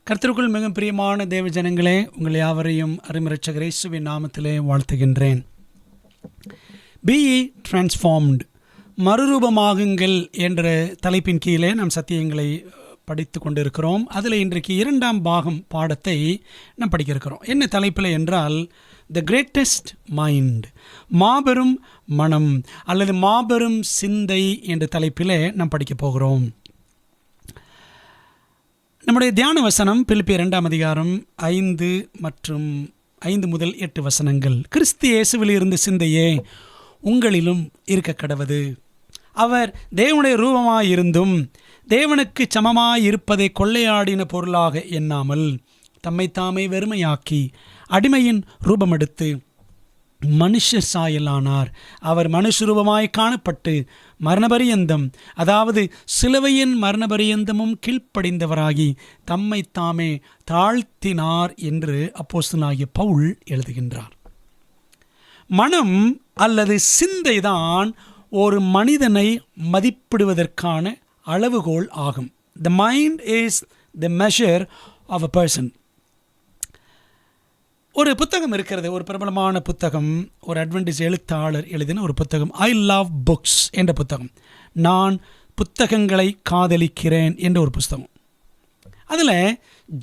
கர்த்தருக்குள் மிகவும் பிரியமான தேவ ஜனங்களே, உங்கள் யாவரையும் அருமைரட்சகர் இயேசுவின் நாமத்திலே வாழ்த்துகின்றேன். பி டிரான்ஸ்ஃபார்ம்டு, மறுரூபமாகுங்கள் என்ற தலைப்பின் கீழே நாம் சத்தியங்களை படித்து கொண்டிருக்கிறோம். அதில் இன்றைக்கு 2ஆம் பாகம் பாடத்தை நாம் படிக்க இருக்கிறோம். என்ன தலைப்பில் என்றால் த கிரேட்டஸ்ட் மைண்ட், மாபெரும் மனம் அல்லது மாபெரும் சிந்தை என்ற தலைப்பிலே நாம் படிக்க போகிறோம். நம்முடைய தியான வசனம் பிலிப்பியர் 2ஆம் அதிகாரம் 5 மற்றும் 5 முதல் 8 வசனங்கள். கிறிஸ்து இயேசுவில் இருந்த சிந்தையே உங்களிலும் இருக்க கடவது. அவர் தேவனுடைய ரூபமாயிருந்தும் தேவனுக்கு சமமாயிருப்பதை கொள்ளையாடின பொருளாக எண்ணாமல் தம்மைத்தாமே வெறுமையாக்கி அடிமையின் ரூபமெடுத்து மனுஷ சாயலானார். அவர் மனுஷரூபமாய் காணப்பட்டு மரணபரியந்தம், அதாவது சிலுவையின் மரணபரியந்தமும் கீழ்ப்படிந்தவராகி தம்மைத்தாமே தாழ்த்தினார் என்று அப்போஸ்தலனாகிய பவுல் எழுதுகின்றார். மனம் அல்லது சிந்தைதான் ஒரு மனிதனை மதிப்பிடுவதற்கான அளவுகோல் ஆகும். The mind is the measure of a person. ஒரு புத்தகம் இருக்கிறது, ஒரு பிரபலமான புத்தகம், ஒரு அட்வென்டிஸ்ட் எழுத்தாளர் எழுதின ஒரு புத்தகம், ஐ லவ் புக்ஸ் என்ற புத்தகம். நான் புத்தகங்களை காதலிக்கிறேன் என்ற ஒரு புத்தகம். அதில்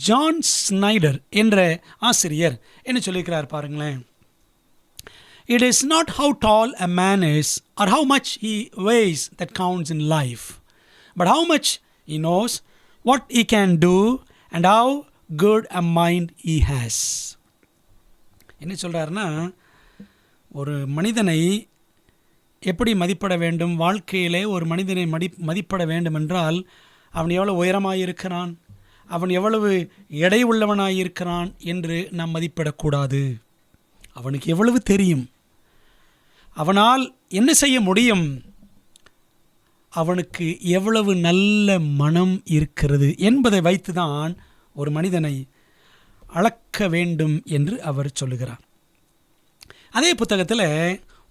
ஜான் ஸ்னைடர் என்ற ஆசிரியர் என்ன சொல்லியிருக்கிறார் பாருங்களேன். It is not how tall a man is or how much he weighs that counts in life, but how much he knows, what he can do and how good a mind he has. என்ன சொல்கிறாருன்னா, ஒரு மனிதனை எப்படி மதிப்பிட வேண்டும், வாழ்க்கையிலே ஒரு மனிதனை மதிப்பிட வேண்டும் என்றால் அவன் எவ்வளவு உயரமாயிருக்கிறான், அவன் எவ்வளவு எடை உள்ளவனாயிருக்கிறான் என்று நாம் மதிப்பிடக்கூடாது. அவனுக்கு எவ்வளவு தெரியும், அவனால் என்ன செய்ய முடியும், அவனுக்கு எவ்வளவு நல்ல மனம் இருக்கிறது என்பதை வைத்துதான் ஒரு மனிதனை அளக்க வேண்டும் என்று அவர் சொல்லுகிறார். அதே புத்தகத்தில்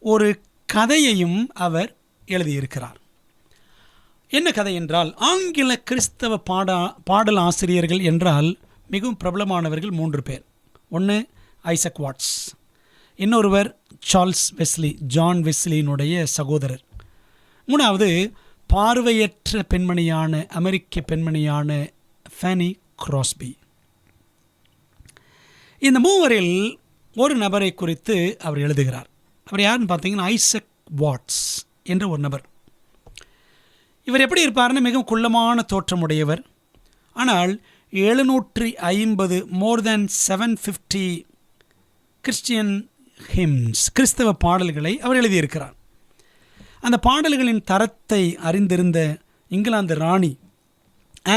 ஒரு கதையையும் அவர் எழுதியிருக்கிறார். என்ன கதை என்றால், ஆங்கில கிறிஸ்தவ பாடல் ஆசிரியர்கள் என்றால் மிகவும் பிரபலமானவர்கள் 3 பேர். ஒன்று ஐசக் வாட்ஸ், இன்னொருவர் சார்ல்ஸ் வெஸ்லி, ஜான் வெஸ்லியினுடைய சகோதரர். 3வது பார்வையற்ற பெண்மணியான அமெரிக்க பெண்மணியான ஃபேனி கிராஸ்பி. இந்த 3வரில் ஒரு நபரை குறித்து அவர் எழுதுகிறார். அவர் யாருன்னு பார்த்தீங்கன்னா ஐசக் வாட்ஸ் என்ற ஒரு நபர். இவர் எப்படி இருப்பார்னு மிகவும் குள்ளமான தோற்றமுடையவர். ஆனால் 750 மோர் தேன் 750 கிறிஸ்டியன் ஹிம்ஸ், கிறிஸ்தவ பாடல்களை அவர் எழுதியிருக்கிறார். அந்த பாடல்களின் தரத்தை அறிந்திருந்த இங்கிலாந்து ராணி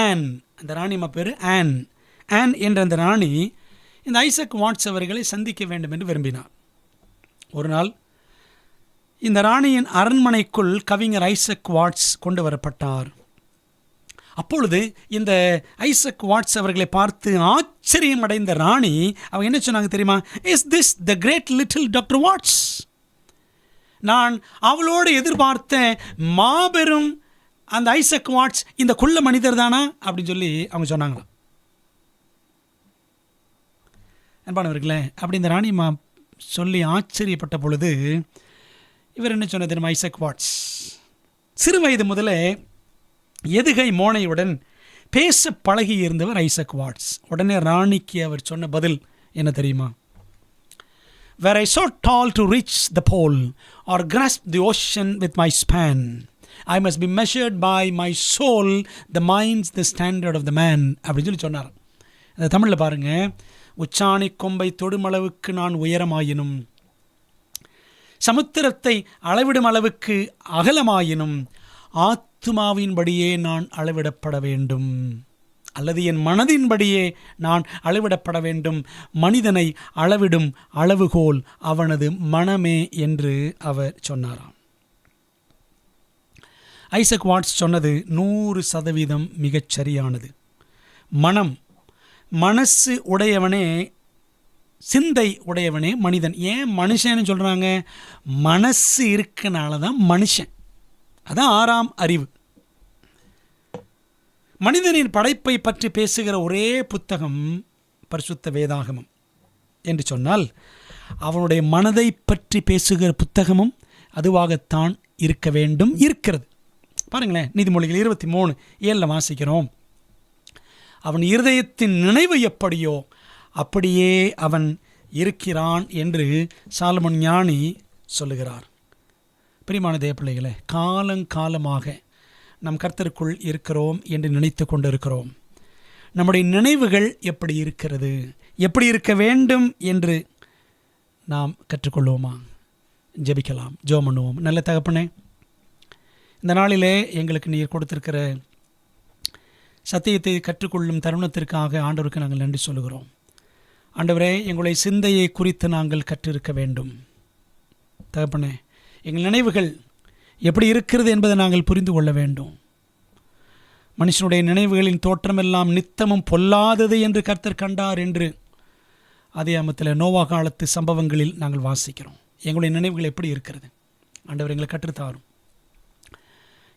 ஆன், அந்த ராணி பேர் ஆன் என்ற அந்த ராணி இந்த ஐசக் வாட்ஸ் அவர்களை சந்திக்க வேண்டும் என்று விரும்பினார். ஒரு நாள் இந்த ராணியின் அரண்மனைக்குள் கவிஞர் ஐசக் வாட்ஸ் கொண்டு வரப்பட்டார். அப்பொழுது இந்த ஐசக் வாட்ஸ் அவர்களை பார்த்து ஆச்சரியம் அடைந்த ராணி அவங்க என்ன சொன்னாங்க தெரியுமா? Is this the great little doctor what's? நான் அவளோடு எதிர்பார்த்த மாபெரும் அந்த ஐசக் வாட்ஸ் இந்த குள்ள மனிதர் தானா அப்படின்னு சொல்லி அவங்க சொன்னாங்களாம். அன்பானவர்களே, அப்படி இந்த ராணி சொல்லி ஆச்சரியப்பட்ட பொழுது இவர் என்ன சொன்னது தெரியுமா? ஐசக் வாட்ஸ் சிறு வயது முதலே எதுகை மோனையுடன் பேச பழகி இருந்தவர் ஐசக் வாட்ஸ். உடனே ராணிக்கு அவர் சொன்ன பதில் என்ன தெரியுமா? Were I so tall to reach the pole or grasp the ocean with my span, I must be measured by my soul, the mind's the standard of the man. அப்படின்னு சொல்லி சொன்னார். அந்த தமிழில் பாருங்க, உச்சாணி கொம்பை தொடுமளவுக்கு நான் உயரமாயினும், சமுத்திரத்தை அளவிடும் அளவுக்கு அகலமாயினும், ஆத்துமாவின்படியே நான் அளவிடப்பட வேண்டும், அல்லது என் மனதின்படியே நான் அளவிடப்பட வேண்டும். மனிதனை அளவிடும் அளவுகோல் அவனது மனமே என்று அவர் சொன்னாராம். ஐசக் வாட்ஸ் சொன்னது 100% மிகச் சரியானது. மனசு உடையவனே, சிந்தை உடையவனே மனிதன். ஏன் மனுஷன்னு சொல்கிறாங்க? மனசு இருக்கனால தான் மனுஷன். அதான் 6ஆம் அறிவு. மனிதனின் படைப்பை பற்றி பேசுகிற ஒரே புத்தகம் பரிசுத்த வேதாகமம் என்று சொன்னால், அவனுடைய மனதை பற்றி பேசுகிற புத்தகமும் அதுவாகத்தான் இருக்க வேண்டும், இருக்கிறது. பாருங்களேன், நீதிமொழிகள் 23:7 வாசிக்கிறோம். அவன் இருதயத்தின் நினைவு எப்படியோ அப்படியே அவன் இருக்கிறான் என்று சாலமோன் ஞானி சொல்லுகிறார். பிரியமான தேவப்பிள்ளைகளே, காலங்காலமாக நம் கர்த்தருக்குள் இருக்கிறோம் என்று நினைத்து கொண்டிருக்கிறோம். நம்முடைய நினைவுகள் எப்படி இருக்கிறது, எப்படி இருக்க வேண்டும் என்று நாம் கற்றுக்கொள்வோமா? ஜெபிக்கலாம், ஜெபம் பண்ணுவோம். நல்ல தகப்பனே, இந்த நாளிலே எங்களுக்கு நீர் கொடுத்திருக்கிற சத்தியத்தை கற்றுக்கொள்ளும் தருணத்திற்காக ஆண்டவருக்கு நாங்கள் நன்றி சொல்லுகிறோம். ஆண்டவரே, எங்களுடைய சிந்தையை குறித்து நாங்கள் கற்றிருக்க வேண்டும். தகப்பனே, எங்கள் நினைவுகள் எப்படி இருக்கிறது என்பதை நாங்கள் புரிந்து கொள்ள வேண்டும். மனுஷனுடைய நினைவுகளின் தோற்றமெல்லாம் நித்தமும் பொல்லாதது என்று கர்த்தர் கண்டார் என்று ஆதியாகமத்தில் நோவா காலத்து சம்பவங்களில் நாங்கள் வாசிக்கிறோம். எங்களுடைய நினைவுகள் எப்படி இருக்கிறது ஆண்டவர் எங்களை கற்றுத்தாரும்,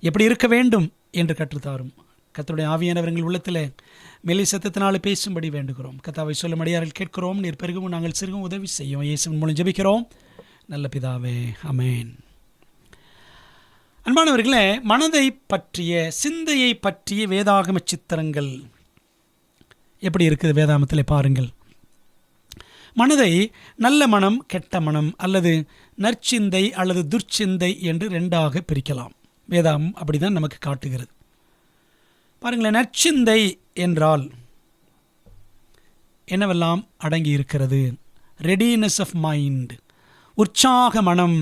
எப்படி இருக்க வேண்டும் என்று கற்றுத்தாரும். கர்த்தருடைய ஆவியானவர் எங்கள் உள்ளத்தில் மெல்லி சத்தத்தினால் பேசும்படி வேண்டுகிறோம். கர்த்தாவை சொல்லும் அடியார்கள் கேட்கிறோம். நீர் பெருகவும் நாங்கள் சிறுகவும் உதவி செய்யும். இயேசுவின் மூலம் ஜெபிக்கிறோம் நல்ல பிதாவே, ஆமென். அன்பானவர்களே, மனதை பற்றிய, சிந்தையை பற்றிய வேதாகம சித்திரங்கள் எப்படி இருக்குது வேதாகமத்தில் பாருங்கள். மனதை நல்ல மனம், கெட்ட மனம், அல்லது நற்சிந்தை அல்லது துர்ச்சிந்தை என்று ரெண்டாக பிரிக்கலாம். வேதாகம் அப்படிதான் நமக்கு காட்டுகிறது. பாருங்களேன், நற்சிந்தை என்றால் என்னவெல்லாம் அடங்கி இருக்கிறது? ரெடினஸ் ஆஃப் மைண்ட், உற்சாக மனம்,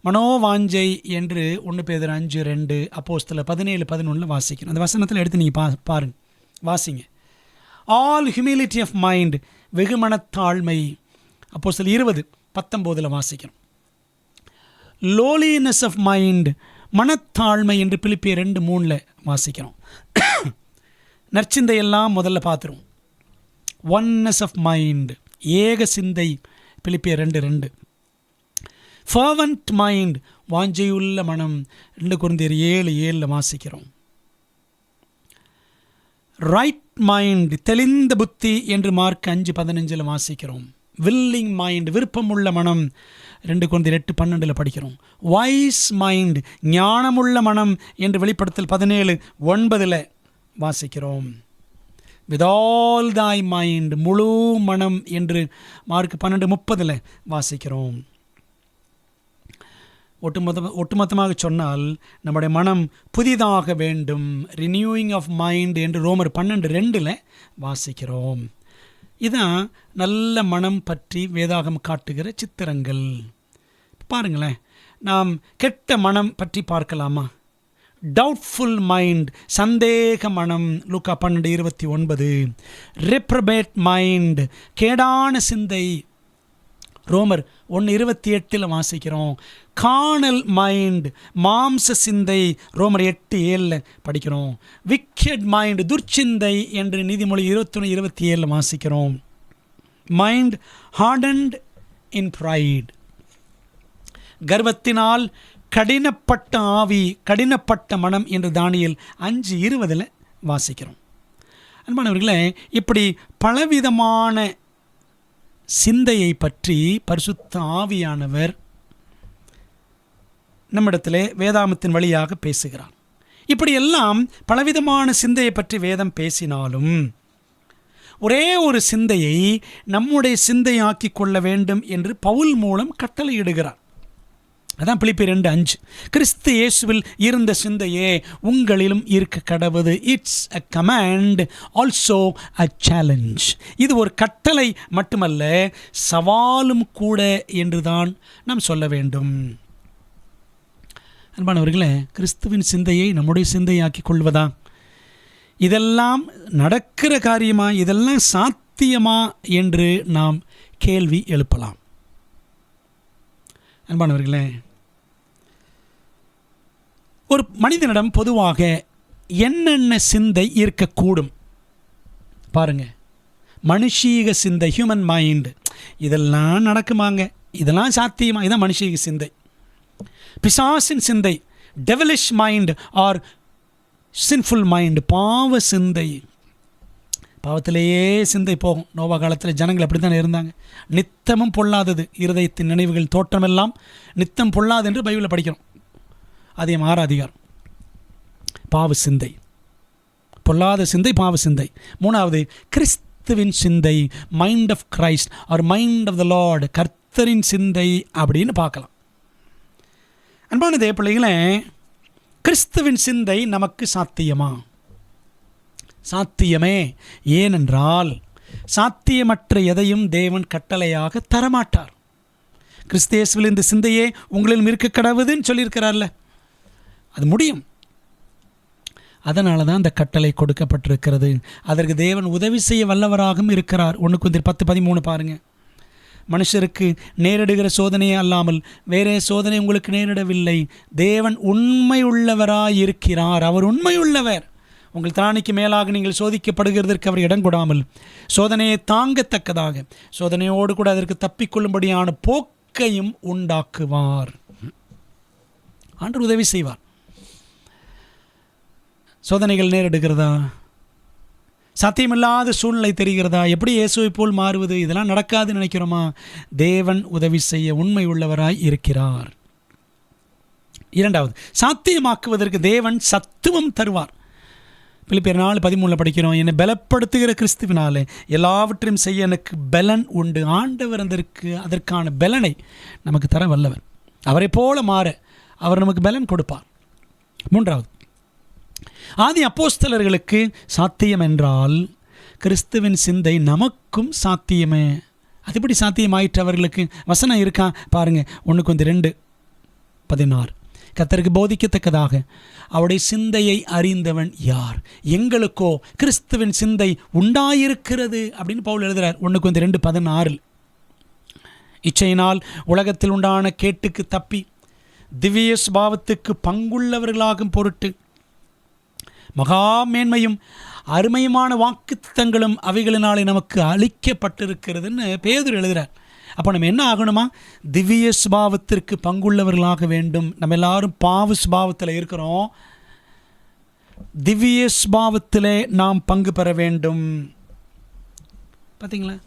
மனோவாஞ்சை என்று 1 பேதுரு 5:2, அப்போஸ்தலர் 17:11 வாசிக்கிறோம். அந்த வசனத்தில் எடுத்து நீங்கள் பாருங்க, வாசிங்க. ஆல் ஹியூமிலிட்டி ஆஃப் மைண்ட், வெகுமனத்தாழ்மை, அப்போஸ்தலர் 20:19 வாசிக்கிறோம். லோலினஸ் ஆஃப் மைண்ட், மனத்தாழ்மை என்று பிலிப்பியர் 2:3 வாசிக்கிறோம். நற்சிந்தையெல்லாம் முதல்ல பார்த்துரும். ஒன்னஸ் ஆஃப் மைண்ட், ஏக சிந்தை, பிலிப்பியர் 2:2. ஃபர்வன்ட் மைண்ட், வாஞ்சையுள்ள மனம், 2 கொரிந்தியர் 7:7 வாசிக்கிறோம். ரைட் மைண்ட், தெளிந்த புத்தி என்று மார்க் 5:15 வாசிக்கிறோம். வில்லிங் மைண்ட், விருப்பமுள்ள மனம், 2 கொரிந்தியர் 8:12 படிக்கிறோம். வைஸ் மைண்ட், ஞானமுள்ள மனம் என்று வெளிப்படுத்தல் 17:9 வாசிக்கிறோம். வித் ஆல் தாய் மைண்ட், முழு மனம் என்று மார்க் 12:30 வாசிக்கிறோம். ஒட்டுமொத்தமாக சொன்னால் நம்முடைய மனம் புதிதாக வேண்டும், ரினியூயிங் ஆஃப் மைண்ட் என்று ரோமர் 12:2 வாசிக்கிறோம். இதுதான் நல்ல மனம் பற்றி வேதாகம் காட்டுகிற சித்திரங்கள். பாருங்களேன், நாம் கெட்ட மனம் பற்றி பார்க்கலாமா? டவுட்ஃபுல் மைண்ட், சந்தேக மனம், லூக்கா 12:29. ரெப்ரபேட் மைண்ட், கேடான சிந்தை, ரோமர் 1:28 வாசிக்கிறோம். காணல் மைண்ட், மாம்ச சிந்தை, ரோமர் 8:7 படிக்கிறோம். விக்கெட் மைண்ட், துர்ச்சிந்தை என்று நீதிமொழி 21:27 வாசிக்கிறோம். மைண்ட் ஹார்டன்ட் இன் ப்ரைட், கர்வத்தினால் கடினப்பட்ட ஆவி, கடினப்பட்ட மனம் என்று தானியேல் 5:20 வாசிக்கிறோம். அன்பானவர்களே, இப்படி பலவிதமான சிந்தையை பற்றி பரிசுத்த ஆவியானவர் நம்மிடத்திலே வேதாகமத்தின் வழியாக பேசுகிறார். இப்படியெல்லாம் பலவிதமான சிந்தையை பற்றி வேதம் பேசினாலும் ஒரே ஒரு சிந்தையை நம்முடைய சிந்தையாக்கி கொள்ள வேண்டும் என்று பவுல் மூலம் கட்டளையிடுகிறார். அதான் பிலிப்பியர் 2:5. கிறிஸ்து இயேசுவில் இருந்த சிந்தையே உங்களிலும் இருக்க கடவுது. It's a command, also a challenge. இது ஒரு கட்டளை மட்டுமல்ல, சவாலும் கூட என்றுதான் நாம் சொல்ல வேண்டும். அன்பானவர்களே, கிறிஸ்துவின் சிந்தையை நம்முடைய சிந்தையாக்கி கொள்வதா? இதெல்லாம் நடக்கிற காரியமா? இதெல்லாம் சாத்தியமா என்று நாம் கேள்வி எழுப்பலாம். அன்பானவர்களே, ஒரு மனிதனிடம் பொதுவாக என்னென்ன சிந்தை இருக்கக்கூடும் பாருங்க. மனுஷீக சிந்தை, ஹியூமன் மைண்ட், இதெல்லாம் நடக்குமாங்க, இதெல்லாம் சாத்தியமா? இதுதான் மனுஷீக சிந்தை. பிசாசின் சிந்தை, devilish mind or sinful mind, பாவ சிந்தை. பாவத்திலேயே சிந்தை போகும். நோவா காலத்தில் ஜனங்கள் அப்படி தானே இருந்தாங்க. நித்தமும் பொல்லாதது இருதயத்தின் நினைவுகள் தோற்றமெல்லாம் நித்தம் பொல்லாது என்று பைபிளில் படிக்கிறோம். அதிகம் 6 அதிகாரம். பாவ சிந்தை, பொல்லாத சிந்தை, பாவ சிந்தை. 3வது கிறிஸ்துவின் சிந்தை, mind of Christ or mind of the Lord, கர்த்தரின் சிந்தை அப்படின்னு பார்க்கலாம். அன்பான தேவ பிள்ளைகளே, கிறிஸ்துவின் சிந்தை நமக்கு சாத்தியமா? சாத்தியமே. ஏனென்றால் சாத்தியமற்ற எதையும் தேவன் கட்டளையாக தரமாட்டார். கிறிஸ்து இயேசுவில் இந்த சிந்தையே உங்களிலும் இருக்க கடவுதுன்னு சொல்லியிருக்கிறார்ல, அது முடியும். அதனால தான் அந்த கட்டளை கொடுக்கப்பட்டிருக்கிறது. அதற்கு தேவன் உதவி செய்ய வல்லவராகவும் இருக்கிறார். 1 கொரிந்தியர் 10:13 பாருங்கள். மனுஷருக்கு நேரிடுகிற சோதனையே அல்லாமல் வேறே சோதனை உங்களுக்கு நேரிடவில்லை. தேவன் உண்மையுள்ளவராய் இருக்கிறார். அவர் உண்மையுள்ளவர். உங்கள் திராணிக்கு மேலாக நீங்கள் சோதிக்கப்படுகிறதற்கு அவர் இடம் கொடாமல் சோதனையை தாங்கத்தக்கதாக சோதனையோடு கூட அதற்கு தப்பிக்கொள்ளும்படியான போக்கையும் உண்டாக்குவார். ஆண்டவர் உதவி செய்வார். சோதனைகள் நேரிடுகிறதா? சாத்தியமில்லாத சூழ்நிலை தெரிகிறதா? எப்படி இயேசுவை போல் மாறுவது? இதெல்லாம் நடக்காதுன்னு நினைக்கிறோமா? தேவன் உதவி செய்ய உண்மை உள்ளவராய் இருக்கிறார். 2வது, சாத்தியமாக்குவதற்கு தேவன் சத்துவம் தருவார். பிலிப்பியர் 4:13 படிக்கிறோம். என்னை பலப்படுத்துகிற கிறிஸ்துவினாலே எல்லாவற்றையும் செய்ய எனக்கு பலன் உண்டு. ஆண்டவர் அதற்கான பலனை நமக்கு தர வல்லவர். அவரை போல மாற அவர் நமக்கு பலன் கொடுப்பார். 3வது, ஆதி அப்போஸ்தலர்களுக்கு சாத்தியம் என்றால் கிறிஸ்துவின் சிந்தை நமக்கும் சாத்தியமே. அதுபடி சாத்தியமாயிற்று அவர்களுக்கு. வசனம் இருக்கா பாருங்க. 1 கொரிந்தியர் 2:16 கர்த்தருக்கு போதிக்கத்தக்கதாக அவருடைய சிந்தையை அறிந்தவன் யார்? எங்களுக்கோ கிறிஸ்துவின் சிந்தை உண்டாயிருக்கிறது அப்படின்னு பவுல் எழுதுகிறார். 1 கொரிந்தியர் 2:16 இச்சையினால் உலகத்தில் உண்டான கேட்டுக்கு தப்பி திவ்ய சுபாவத்துக்கு பங்குள்ளவர்களாகும் பொருட்டு மகா மேன்மையும் அருமையுமான வாக்குத்தத்தங்களும் அவைகளினாலே நமக்கு அளிக்கப்பட்டிருக்கிறதுன்னு பேதுரு எழுதுகிறார். அப்போ நம்ம என்ன ஆகணுமா? திவ்ய சுபாவத்திற்கு பங்குள்ளவர்களாக வேண்டும். நம்ம எல்லாரும் பாவ சுபாவத்தில் இருக்கிறோம். திவ்ய சுபாவத்திலே நாம் பங்கு பெற வேண்டும். பார்த்தீங்களா?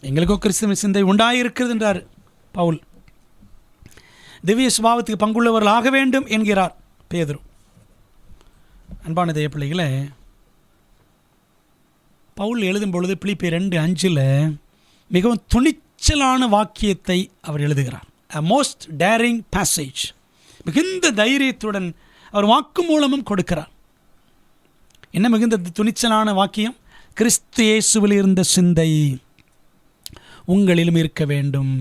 எங்களுக்கோ கிறிஸ்துவின் சிந்தை உண்டாயிருக்கிறது என்றார் பவுல். திவ்ய சுபாவத்துக்கு பங்குள்ளவர்களாக வேண்டும் என்கிறார் பேதுரு. அன்பான தேவ பிள்ளைகளே, பவுல் எழுதும் பொழுது பிலிப்பியர் 2:5 மிகவும் துணிச்சலான வாக்கியத்தை அவர் எழுதுகிறார். A most daring passage. மிகுந்த தைரியத்துடன் அவர் வாக்கு மூலமும் கொடுக்கிறார். என்ன மிகுந்த துணிச்சலான வாக்கியம்? கிறிஸ்து இயேசுவில் இருந்த சிந்தை உங்களிலும் இருக்க வேண்டும்.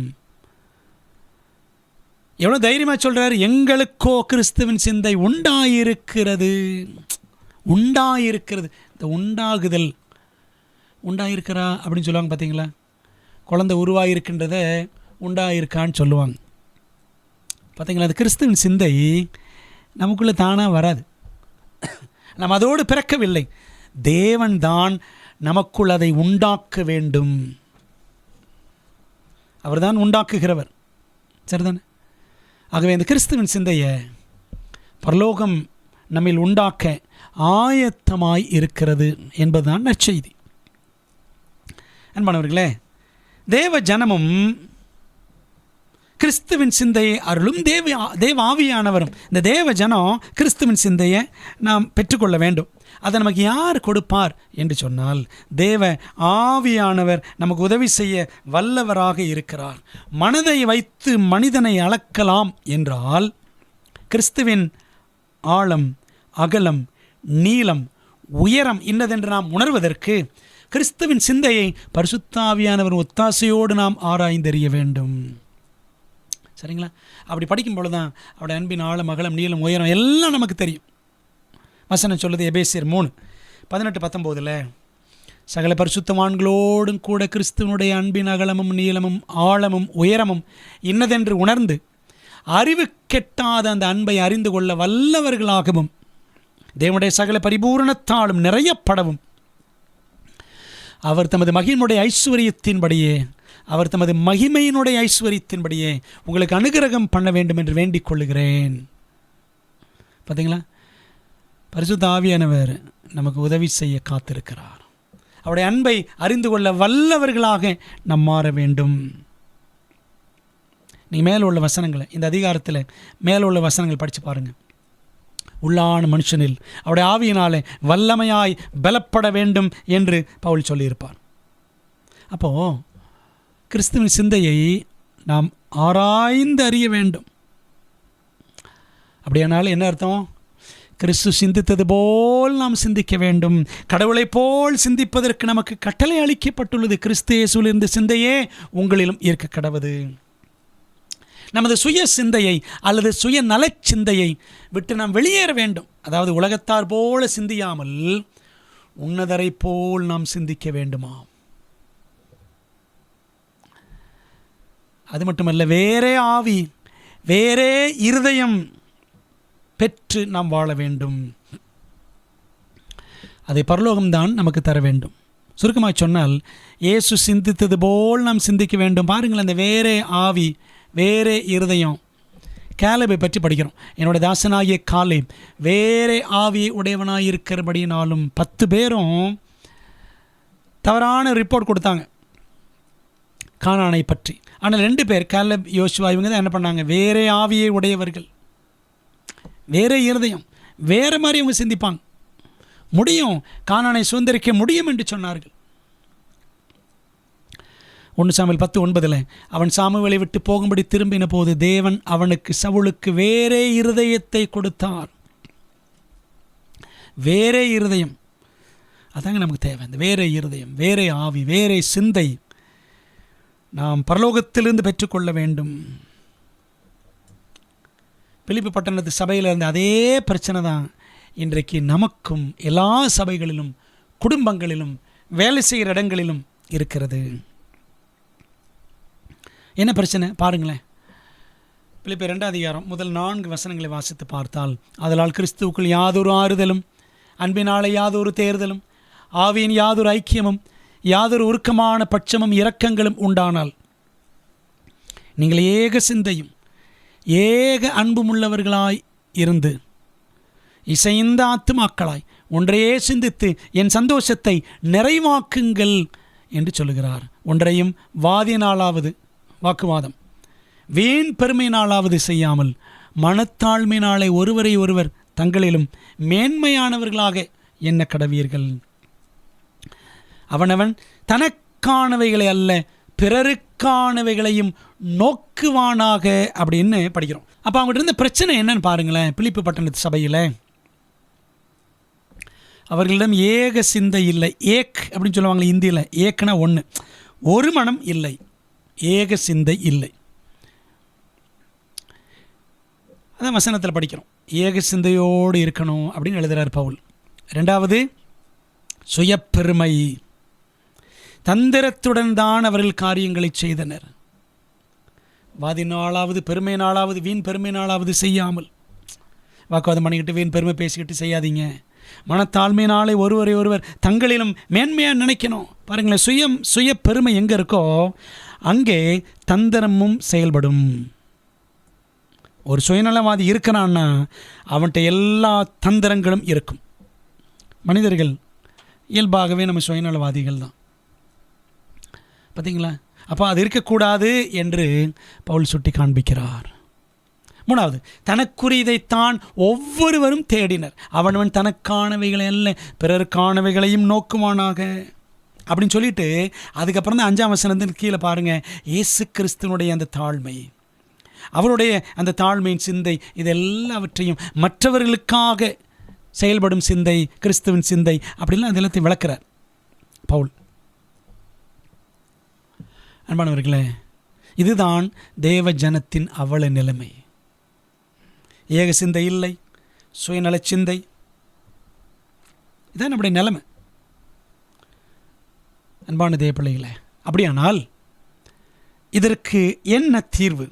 எவ்வளோ தைரியமாக சொல்கிறார். எங்களுக்கோ கிறிஸ்துவின் சிந்தை உண்டாயிருக்கிறது. உண்டாயிருக்கிறது. இந்த உண்டாகுதல், உண்டாயிருக்கிறா அப்படின்னு சொல்லுவாங்க பார்த்தீங்களா? குழந்தை உருவாயிருக்கின்றத உண்டாயிருக்கான்னு சொல்லுவாங்க பார்த்தீங்களா? அது கிறிஸ்துவின் சிந்தை நமக்குள்ளே தானாக வராது. நம்ம அதோடு பிறக்கவில்லை. தேவன் தான் நமக்குள் அதை உண்டாக்க வேண்டும். அவர் தான் உண்டாக்குகிறவர். சரிதானே? ஆகவே இந்த கிறிஸ்துவின் சிந்தையை பரலோகம் நம்மில் உண்டாக்க ஆயத்தமாய் இருக்கிறது என்பதுதான் நற்செய்தி. அன்பானவர்களே, தேவ ஜனமும் கிறிஸ்துவின் சிந்தையை அருளும் தேவ ஆவியானவரும். இந்த தேவ ஜனம் கிறிஸ்துவின் சிந்தையை நாம் பெற்றுக்கொள்ள வேண்டும். அதை நமக்கு யார் கொடுப்பார் என்று சொன்னால், தேவ ஆவியானவர் நமக்கு உதவி செய்ய வல்லவராக இருக்கிறார். மனதை வைத்து மனிதனை அளக்கலாம் என்றால், கிறிஸ்துவின் ஆழம், அகலம், நீளம், உயரம் இன்னதென்று நாம் உணர்வதற்கு கிறிஸ்துவின் சிந்தையை பரிசுத்த ஆவியானவர் ஒத்தாசையோடு நாம் ஆராய்ந்தறிய வேண்டும். சரிங்களா? அப்படி படிக்கும் பொழுது தான் அவருடைய அன்பின் ஆழம், அகலம், நீளம், உயரம் எல்லாம் நமக்கு தெரியும். வசனம் சொல்லுது எபேசியர் 3:18-19 சகல பரிசுத்தவான்களோடும் கூட கிறிஸ்துவனுடைய அன்பின் அகலமும் நீளமும் ஆழமும் உயரமும் இன்னதென்று உணர்ந்து அறிவு கெட்டாத அந்த அன்பை அறிந்து கொள்ள வல்லவர்களாகவும் தேவனுடைய சகல பரிபூரணத்தாலும் நிறையப்படவும் அவர் தமது மகிமையினுடைய ஐஸ்வரியத்தின்படியே உங்களுக்கு அனுகிரகம் பண்ண வேண்டும் என்று வேண்டிக் கொள்ளுகிறேன். பார்த்தீங்களா? பரிசுத்த ஆவியானவர் நமக்கு உதவி செய்ய காத்திருக்கிறார். அவருடைய அன்பை அறிந்து கொள்ள வல்லவர்களாக நாம் மாற வேண்டும். நீங்கள் மேலே உள்ள வசனங்களை, இந்த அதிகாரத்தில் மேலே உள்ள வசனங்கள் படித்து பாருங்கள். உள்ளான மனுஷனில் அவருடைய ஆவியினாலே வல்லமையாய் பலப்பட வேண்டும் என்று பவுல் சொல்லியிருப்பார். அப்போது கிறிஸ்துவின் சிந்தையை நாம் ஆராய்ந்து அறிய வேண்டும். அப்படியானால் என்ன அர்த்தம்? கிறிஸ்து சிந்தித்தது போல் நாம் சிந்திக்க வேண்டும். கடவுளை போல் சிந்திப்பதற்கு நமக்கு கட்டளை அளிக்கப்பட்டுள்ளது. கிறிஸ்து இயேசுவில் இருந்த சிந்தையே உங்களிலும் இருக்க கடவது. நமது சுய சிந்தையை அல்லது சுய நலச்சிந்தையை விட்டு நாம் வெளியேற வேண்டும். அதாவது உலகத்தார் போல சிந்தியாமல் உன்னதரை போல் நாம் சிந்திக்க வேண்டுமா? அது மட்டுமல்ல, வேறே ஆவி, வேறே இருதயம் பெற்று நாம் வாழ வேண்டும். அதை பரலோகம்தான் நமக்கு தர வேண்டும். சுருக்கமாக சொன்னால், இயேசு சிந்தித்தது போல் நாம் சிந்திக்க வேண்டும். பாருங்கள், அந்த வேறே ஆவி, வேறே இருதயம். காலேபை பற்றி படிக்கிறோம். என்னுடைய தாசனாகிய காலேப் வேறே ஆவியை உடையவனாயிருக்கிறபடினாலும் 10 பேரும் தவறான ரிப்போர்ட் கொடுத்தாங்க கானானை பற்றி. ஆனால் 2 பேர், காலேப் யோசுவா, இவங்க தான் என்ன பண்ணாங்க? வேறே ஆவியை உடையவர்கள், வேறே இருதயம், வேறு மாதிரி அவங்க சிந்திப்பாங்க. முடியும், கானானை சுதந்திரிக்க முடியும் என்று சொன்னார்கள். 1 சாமுவேல் 10:9 அவன் சாமுவேலை விட்டு போகும்படி திரும்பின போது தேவன் அவனுக்கு சவுலுக்கு வேறே இருதயத்தை கொடுத்தார். வேறே இருதயம், அதாங்க நமக்கு தேவை. அந்த வேறே இருதயம், வேறே ஆவி, வேறே சிந்தை நாம் பரலோகத்திலிருந்து பெற்றுக்கொள்ள வேண்டும். பிலிப்பி பட்டணத்து சபையில் இருந்த அதே பிரச்சனை தான் இன்றைக்கு நமக்கும் எல்லா சபைகளிலும், குடும்பங்களிலும், வேலை செய்கிற இடங்களிலும் இருக்கிறது. என்ன பிரச்சனை பாருங்களேன். பிலிப்பி 2 அதிகாரம் முதல் 4 வசனங்களை வாசித்து பார்த்தால், அதனால் கிறிஸ்துவுக்குள் யாதொரு ஆறுதலும், அன்பினாலே யாதொரு தேர்தலும், ஆவியின் யாதொரு ஐக்கியமும், யாதொரு உருக்கமான பட்சமும் இரக்கங்களும் உண்டானால் நீங்கள் ஏக சிந்தையும் ஏக அன்புமுள்ளவர்களாய் இருந்து இசைந்த ஆத்துமாக்களாய் ஒன்றையே சிந்தித்து என் சந்தோஷத்தை நிறைவாக்குங்கள் என்று சொல்லுகிறார். ஒன்றையும் வாதினாலாவது வாக்குவாதம், வீண் பெருமையினாலாவது செய்யாமல் மனத்தாழ்மையினாலே ஒருவரை ஒருவர் தங்களிலும் மேன்மையானவர்களாக எண்ண கடவீர்கள். அவனவன் தனக்கானவைகளை அல்ல பிறருக்கானவைகளையும் நோக்குவானாக அப்படின்னு படிக்கிறோம். அப்போ அவங்ககிட்ட இருந்த பிரச்சனை என்னன்னு பாருங்களேன். பிலிப்பி பட்டணத்து சபையில் அவர்களிடம் ஏக சிந்தை இல்லை. ஏக் அப்படின்னு சொல்லுவாங்களே இந்தியில். ஏக்குனா ஒன்று, ஒரு மனம் இல்லை, ஏக சிந்தை இல்லை. அதான் வசனத்தில் படிக்கிறோம். ஏக சிந்தையோடு இருக்கணும் அப்படின்னு எழுதுகிறார் பவுல். 2வது சுயப்பெருமை. தந்திரத்துடன் தான் அவர்கள் காரியங்களை செய்தனர். வாதினாலாவது பெருமையினாலாவது வீண் பெருமையினாலாவது செய்யாமல். வாக்குவாதம் பண்ணிக்கிட்டு வீண் பெருமை பேசிக்கிட்டு செய்யாதீங்க. மனத்தாழ்மையினாலே ஒருவரை ஒருவர் தங்களிலும் மேன்மையாக நினைக்கணும். பாருங்களேன், சுய பெருமை எங்கே இருக்கோ அங்கே தந்திரமும் செயல்படும். ஒரு சுயநலவாதி இருக்கிறான்னா அவன்கிட்ட எல்லா தந்திரங்களும் இருக்கும். மனிதர்கள் இயல்பாகவே நம்ம சுயநலவாதிகள் தான், பார்த்தீங்களா? அப்போ அது இருக்கக்கூடாது என்று பவுல் சுட்டி காண்பிக்கிறார். 3வது, தனக்குரியதைத்தான் ஒவ்வொருவரும் தேடினர். அவனவன் தனக்கானவைகளை அல்ல பிறருக்கானவைகளையும் நோக்குவானாக அப்படின்னு சொல்லிட்டு அதுக்கப்புறம் தான் 5ஆம் வசனத்தின் கீழே பாருங்கள், இயேசு கிறிஸ்துவனுடைய அந்த தாழ்மை, அவருடைய அந்த தாழ்மையின் சிந்தை, இது எல்லாவற்றையும் மற்றவர்களுக்காக செயல்படும் சிந்தை, கிறிஸ்துவின் சிந்தை அப்படின்லாம் அது எல்லாத்தையும் விளக்குறார் பவுல். அன்பானவர்களே, இதுதான் தேவ ஜனத்தின் அவல நிலைமை. ஏக சிந்தை இல்லை, சுயநல சிந்தை, இதான் நம்முடைய நிலைமை. அன்பான தேவ பிள்ளைகளே, அப்படியானால் இதற்கு என்ன தீர்வு?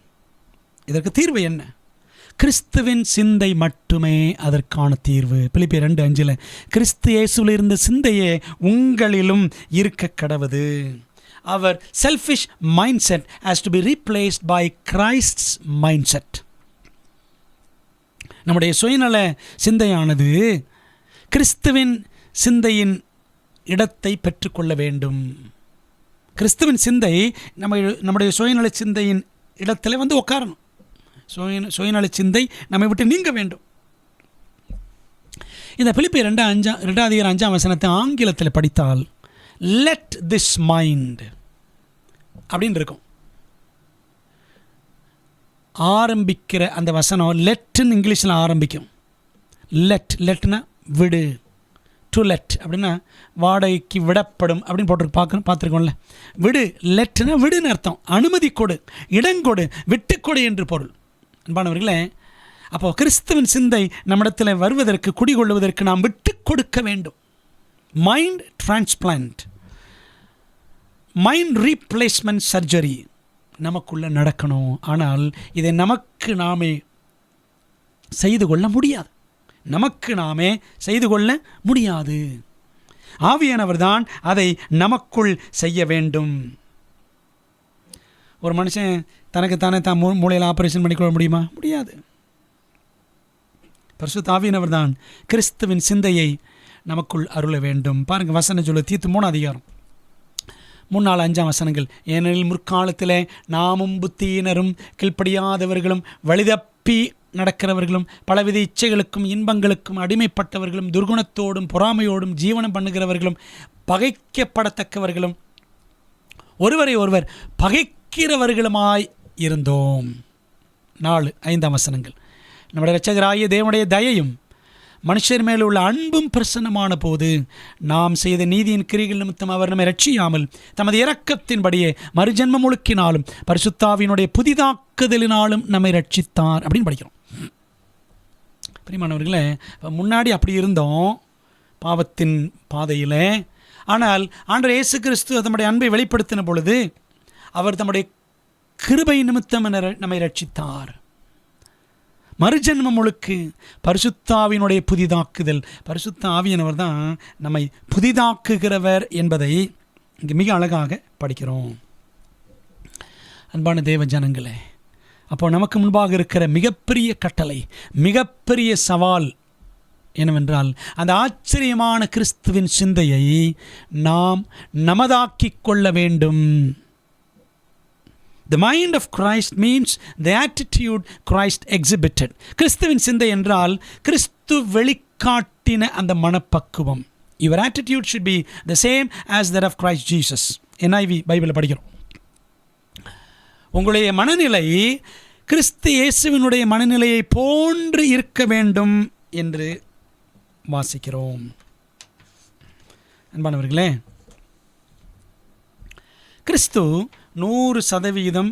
இதற்கு தீர்வு என்ன? கிறிஸ்துவின் சிந்தை மட்டுமே அதற்கான தீர்வு. பிலிப்பியர் 2:5 கிறிஸ்து இயேசுவில் இருந்த சிந்தையே உங்களிலும் இருக்க கடவது. Our selfish mindset has to be replaced by Christ's mindset. நம்முடைய சுயநல சிந்தையானது கிறிஸ்துவின் சிந்தையின் இடத்தை பெற்றுக்கொள்ள வேண்டும். கிறிஸ்துவின் சிந்தை நம்முடைய சுயநல சிந்தையின் இடத்துல வந்து உட்காரணும். சுயநல சிந்தை நம்மை விட்டு நீங்க வேண்டும். இந்த பிலிப்பியர் 2:5 ஆங்கிலத்தில் படித்தால் லெட் திஸ் மைண்ட் அப்படின்னு இருக்கும். ஆரம்பிக்கிற அந்த வசனம் லெட்டுன்னு இங்கிலீஷில் ஆரம்பிக்கும். லெட்னா விடு, டு லெட் அப்படின்னா வாடகைக்கு விடப்படும் அப்படின்னு பார்த்துருக்கோம்ல. விடு, லெட்னா விடுன்னு அர்த்தம். அனுமதி கொடு, இடங்கொடு, விட்டுக்கொடு என்று பொருள். அன்பானவர்களே, அப்போது கிறிஸ்துவின் சிந்தை நம்மிடத்தில் வருவதற்கு, குடிகொள்வதற்கு நாம் விட்டு கொடுக்க வேண்டும். Mind transplant, mind replacement surgery நமக்குள்ளே நடக்கணும். ஆனால் இதை நமக்கு நாமே செய்து கொள்ள முடியாது. ஆவியானவர் தான் அதை நமக்குள் செய்ய வேண்டும். ஒரு மனுஷன் தனக்குத்தானே தான் மூளையில் ஆப்ரேஷன் பண்ணிக்கொள்ள முடியுமா? முடியாது. பரிசுத்த ஆவியானவர் தான் கிறிஸ்துவின் சிந்தையை நமக்குள் அருள வேண்டும். பாருங்கள், வசனம் சொல்ல தீத்து 3 3-5 ஏனெனில் முற்காலத்தில் நாமும் புத்தியினரும் கீழ்ப்படியாதவர்களும் வழிதப்பி நடக்கிறவர்களும் பலவித இச்சைகளுக்கும் இன்பங்களுக்கும் அடிமைப்பட்டவர்களும் துர்குணத்தோடும் பொறாமையோடும் ஜீவனம் பண்ணுகிறவர்களும் பகைக்கப்படத்தக்கவர்களும் ஒருவரை ஒருவர் பகைக்கிறவர்களுமாய் இருந்தோம். 4-5 நம்முடைய இரட்சகராகிய தேவனுடைய தயையும் மனுஷர் மேல் உள்ள அன்பும் பிரசன்னமான போது நாம் செய்த நீதியின் கிரிகள் நிமித்தம் அவர் நம்மை ரட்சியாமல் தமது இரக்கத்தின்படியே மறுஜன்மம் முழுக்கினாலும் பரிசுத்தாவினுடைய புதிதாக்குதலினாலும் நம்மை ரட்சித்தார் அப்படின்னு படிக்கிறோம். பிரியமானவர்களே, முன்னாடி அப்படி இருந்தோம் பாவத்தின் பாதையில். ஆனால் ஆண்டவர் இயேசு கிறிஸ்து தம்முடைய அன்பை வெளிப்படுத்தின பொழுது அவர் தம்முடைய கிருபை நிமித்தம் நம்மை ரட்சித்தார். மறுஜன்மம் முழுக்கு பரிசுத்தாவினுடைய புதிதாக்குதல். பரிசுத்த ஆவியானவர் தான் நம்மை புதிதாக்குகிறவர் என்பதை இங்கே மிக அழகாக படிக்கிறோம். அன்பான தேவ ஜனங்களே, அப்போ நமக்கு முன்பாக இருக்கிற மிகப்பெரிய கட்டளை, மிகப்பெரிய சவால் என்னவென்றால் அந்த ஆச்சரியமான கிறிஸ்துவின் சிந்தையை நாம் நமதாக்கிக் கொள்ள வேண்டும். The mind of Christ means the attitude Christ exhibited. கிறிஸ்துவின் சிந்தை என்றால் கிறிஸ்து வெளிக்காட்டின அந்த மனப்பக்குவம். Your attitude should be the same as that of Christ Jesus. NIV பைபிளில் படிக்கிறோம். உங்களுடைய மனநிலை கிறிஸ்து இயேசுவினுடைய மனநிலையை போன்று இருக்க வேண்டும் என்று வாசிக்கிறோம். அன்பானவர்களே, கிறிஸ்து 100%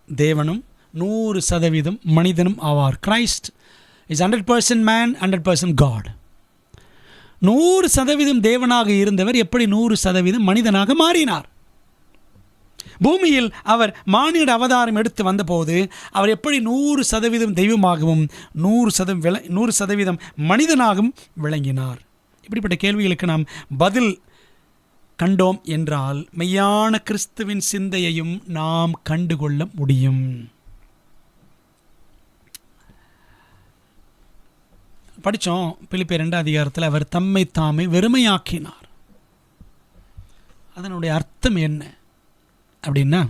தேவனும் 100% மனிதனும் ஆவார். Christ is 100% man, 100% God. 100% தேவனாக இருந்தவர் எப்படி 100% மனிதனாக மாறினார்? பூமியில் அவர் மானிட அவதாரம் எடுத்து வந்தபோது அவர் எப்படி 100% தெய்வமாகவும் 100% மனிதனாகவும் விளங்கினார்? இப்படிப்பட்ட கேள்விகளுக்கு நாம் பதில் கண்டோம் என்றால் மெய்யான கிறிஸ்துவின் சிந்தையையும் நாம் கண்டுகொள்ள முடியும். படித்தோம் பிலிப்பியர் 2 அவர் தம்மை தாமே வெறுமையாக்கினார். அதனுடைய அர்த்தம் என்ன அப்படின்னா,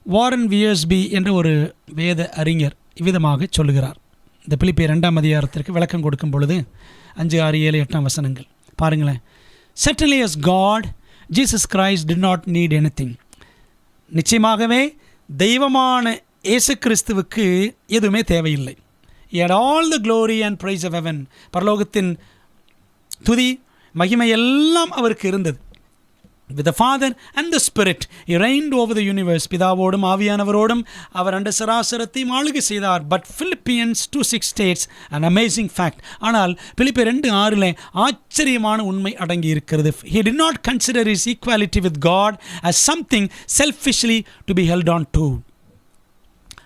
வாரன் வியர்ஸ்பி என்ற ஒரு வேத அறிஞர் இவ்விதமாக சொல்லுகிறார். இந்த பிலிப்பியர் 2 விளக்கம் கொடுக்கும் பொழுது 5, 6, 7, 8 பாருங்களேன். Certainly as God, Jesus Christ did not need anything. நிச்சயமாகவே தெய்வமான இயேசு கிறிஸ்துவுக்கு எதுவுமே தேவையில்லை. He had all the glory and praise of heaven. பரலோகத்தின் துதி மகிமை எல்லாம் அவருக்கு இருந்தது. With the Father and the Spirit, he reigned over the universe. பிதாவோடும் ஆவியானவரோடும் அவர் அந்த சராசரத்தையும் ஆளுகை செய்தார். But Philippians 2:6 states an amazing fact. ஆனால் பிலிப்பியர் 2:6 ஆச்சரியமான உண்மை அடங்கி இருக்கிறது. He did not consider his equality with God as something selfishly to be held on to.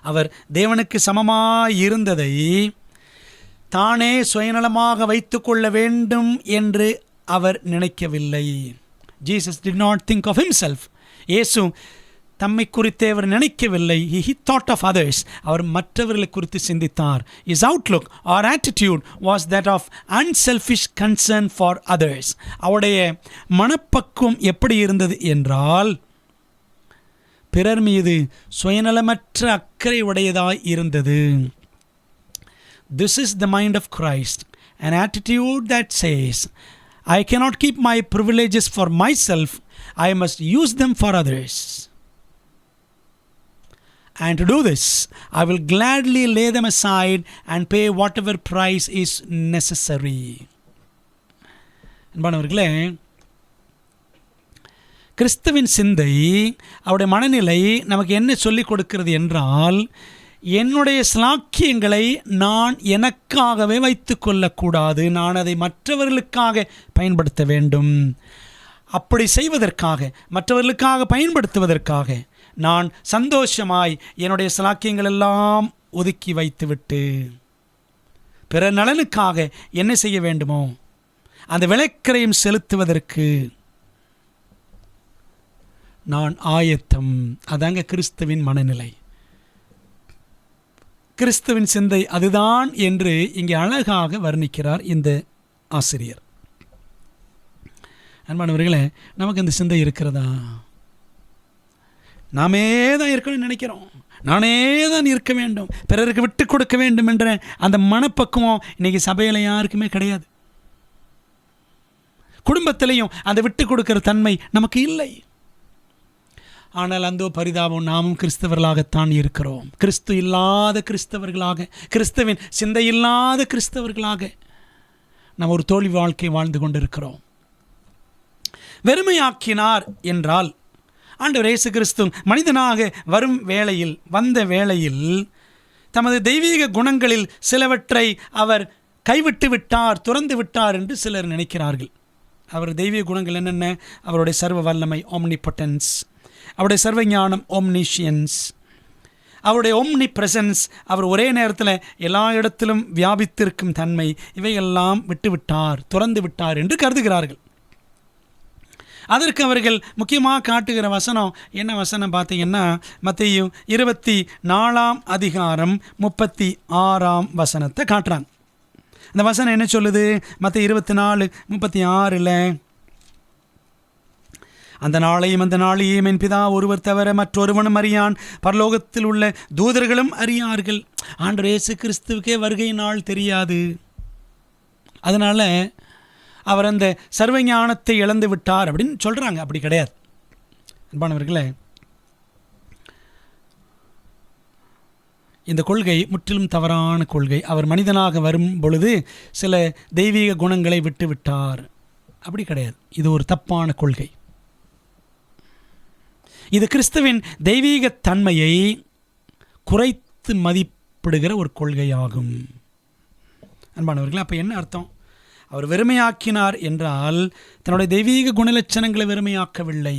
அவர் தேவனுக்கு சமமாய் இருந்ததை தானே சுயநலமாக வைத்துக்கொள்ள வேண்டும் என்று அவர் நினைக்கவில்லை. Jesus did not think of himself. இயேசு தம்மை குறித்தே அவர் நினைக்கவில்லை. he thought of others. அவர் மற்றவர்களை குறித்து சிந்தித்தார். his outlook or attitude was that of unselfish concern for others. அவருடைய மனப்பக்குவம் எப்படி இருந்தது என்றால் பிறர் மீது சுயநலமற்ற அக்கறை உடையதாய் இருந்தது. This is the mind of Christ, an attitude that says, I cannot keep my privileges for myself, I must use them for others. And to do this, I will gladly lay them aside and pay whatever price is necessary. அன்பானவர்களே, கிறிஸ்துவின் சிந்தை, அவருடைய மனநிலை நமக்கு என்ன சொல்லிக் கொடுக்கிறது என்றால், என்னுடைய ஸ்லாக்கியங்களை நான் எனக்காகவே வைத்து கொள்ளக்கூடாது, நான் அதை மற்றவர்களுக்காக பயன்படுத்த வேண்டும். அப்படி செய்வதற்காக, மற்றவர்களுக்காக பயன்படுத்துவதற்காக நான் சந்தோஷமாய் என்னுடைய ஸ்லாக்கியங்கள் எல்லாம் ஒதுக்கி வைத்துவிட்டு பிற நலனுக்காக என்ன செய்ய வேண்டுமோ அந்த விலைக்கரையும் செலுத்துவதற்கு நான் ஆயத்தம். அதாங்க கிறிஸ்துவின் மனநிலை, கிறிஸ்துவின் சிந்தை அதுதான் என்று இங்கே அழகாக வர்ணிக்கிறார் இந்த ஆசிரியர். அன்பானவர்களே, நமக்கு இந்த சிந்தை இருக்கிறதா? நாமே தான் இருக்கணும்னு நினைக்கிறோம், நானே தான் இருக்க வேண்டும், பிறருக்கு விட்டு கொடுக்க வேண்டும் என்ற அந்த மனப்பக்குவம் இன்னைக்கு சபையில் யாருக்குமே கிடையாது. குடும்பத்திலையும் அந்த விட்டு கொடுக்கிற தன்மை நமக்கு இல்லை. ஆனால் அந்தோ பரிதாபம், நாமும் கிறிஸ்தவர்களாகத்தான் இருக்கிறோம். கிறிஸ்து இல்லாத கிறிஸ்தவர்களாக, கிறிஸ்துவின் சிந்தை இல்லாத கிறிஸ்தவர்களாக நாம் ஒரு தோல்வி வாழ்க்கை வாழ்ந்து கொண்டிருக்கிறோம். வெறுமையாக்கினார் என்றால் ஆண்டவர் இயேசு கிறிஸ்து மனிதனாக வந்த வேளையில் தமது தெய்வீக குணங்களில் சிலவற்றை அவர் கைவிட்டு விட்டார், துறந்து விட்டார் என்று சிலர் நினைக்கிறார்கள். அவர் தெய்வீக குணங்கள் என்னென்ன? அவருடைய சர்வ வல்லமை, omnipotence, அவருடைய சர்வ ஞானம், omniscience, அவருடைய omni presence, அவர் ஒரே நேரத்தில் எல்லா இடத்திலும் வியாபித்திருக்கும் தன்மை, இவையெல்லாம் விட்டுவிட்டார், துறந்து விட்டார் என்று கருதுகிறார்கள். அதற்கு அவர்கள் முக்கியமாக காட்டுகிற வசனம் என்ன வசனம் பார்த்தீங்கன்னா, மத்தேயு 24:36 காட்டுறாங்க. அந்த வசனம் என்ன சொல்லுது? மத்தேயு 24:36 அந்த நாளையும் என் பிதா ஒருவர் தவிர மற்றொருவனும் அறியான், பரலோகத்தில் உள்ள தூதர்களும் அறியார்கள். ஆண்டவர் இயேசு கிறிஸ்துவுக்கே வருகை நாள் தெரியாது. அதனால் அவர் அந்த சர்வ ஞானத்தை இழந்து விட்டார் அப்படின்னு சொல்கிறாங்க. அப்படி கிடையாது அன்பானவர்களே. இந்த கொள்கை முற்றிலும் தவறான கொள்கை. அவர் மனிதனாக வரும் பொழுது சில தெய்வீக குணங்களை விட்டு விட்டார், அப்படி கிடையாது. இது ஒரு தப்பான கொள்கை. இது கிறிஸ்துவின் தெய்வீக தன்மையை குறைத்து மதிப்பிடுகிற ஒரு கொள்கையாகும். அன்பானவர்களே, அப்போ என்ன அர்த்தம்? அவர் வெறுமையாக்கினார் என்றால் தன்னுடைய தெய்வீக குணலட்சணங்களை வெறுமையாக்கவில்லை.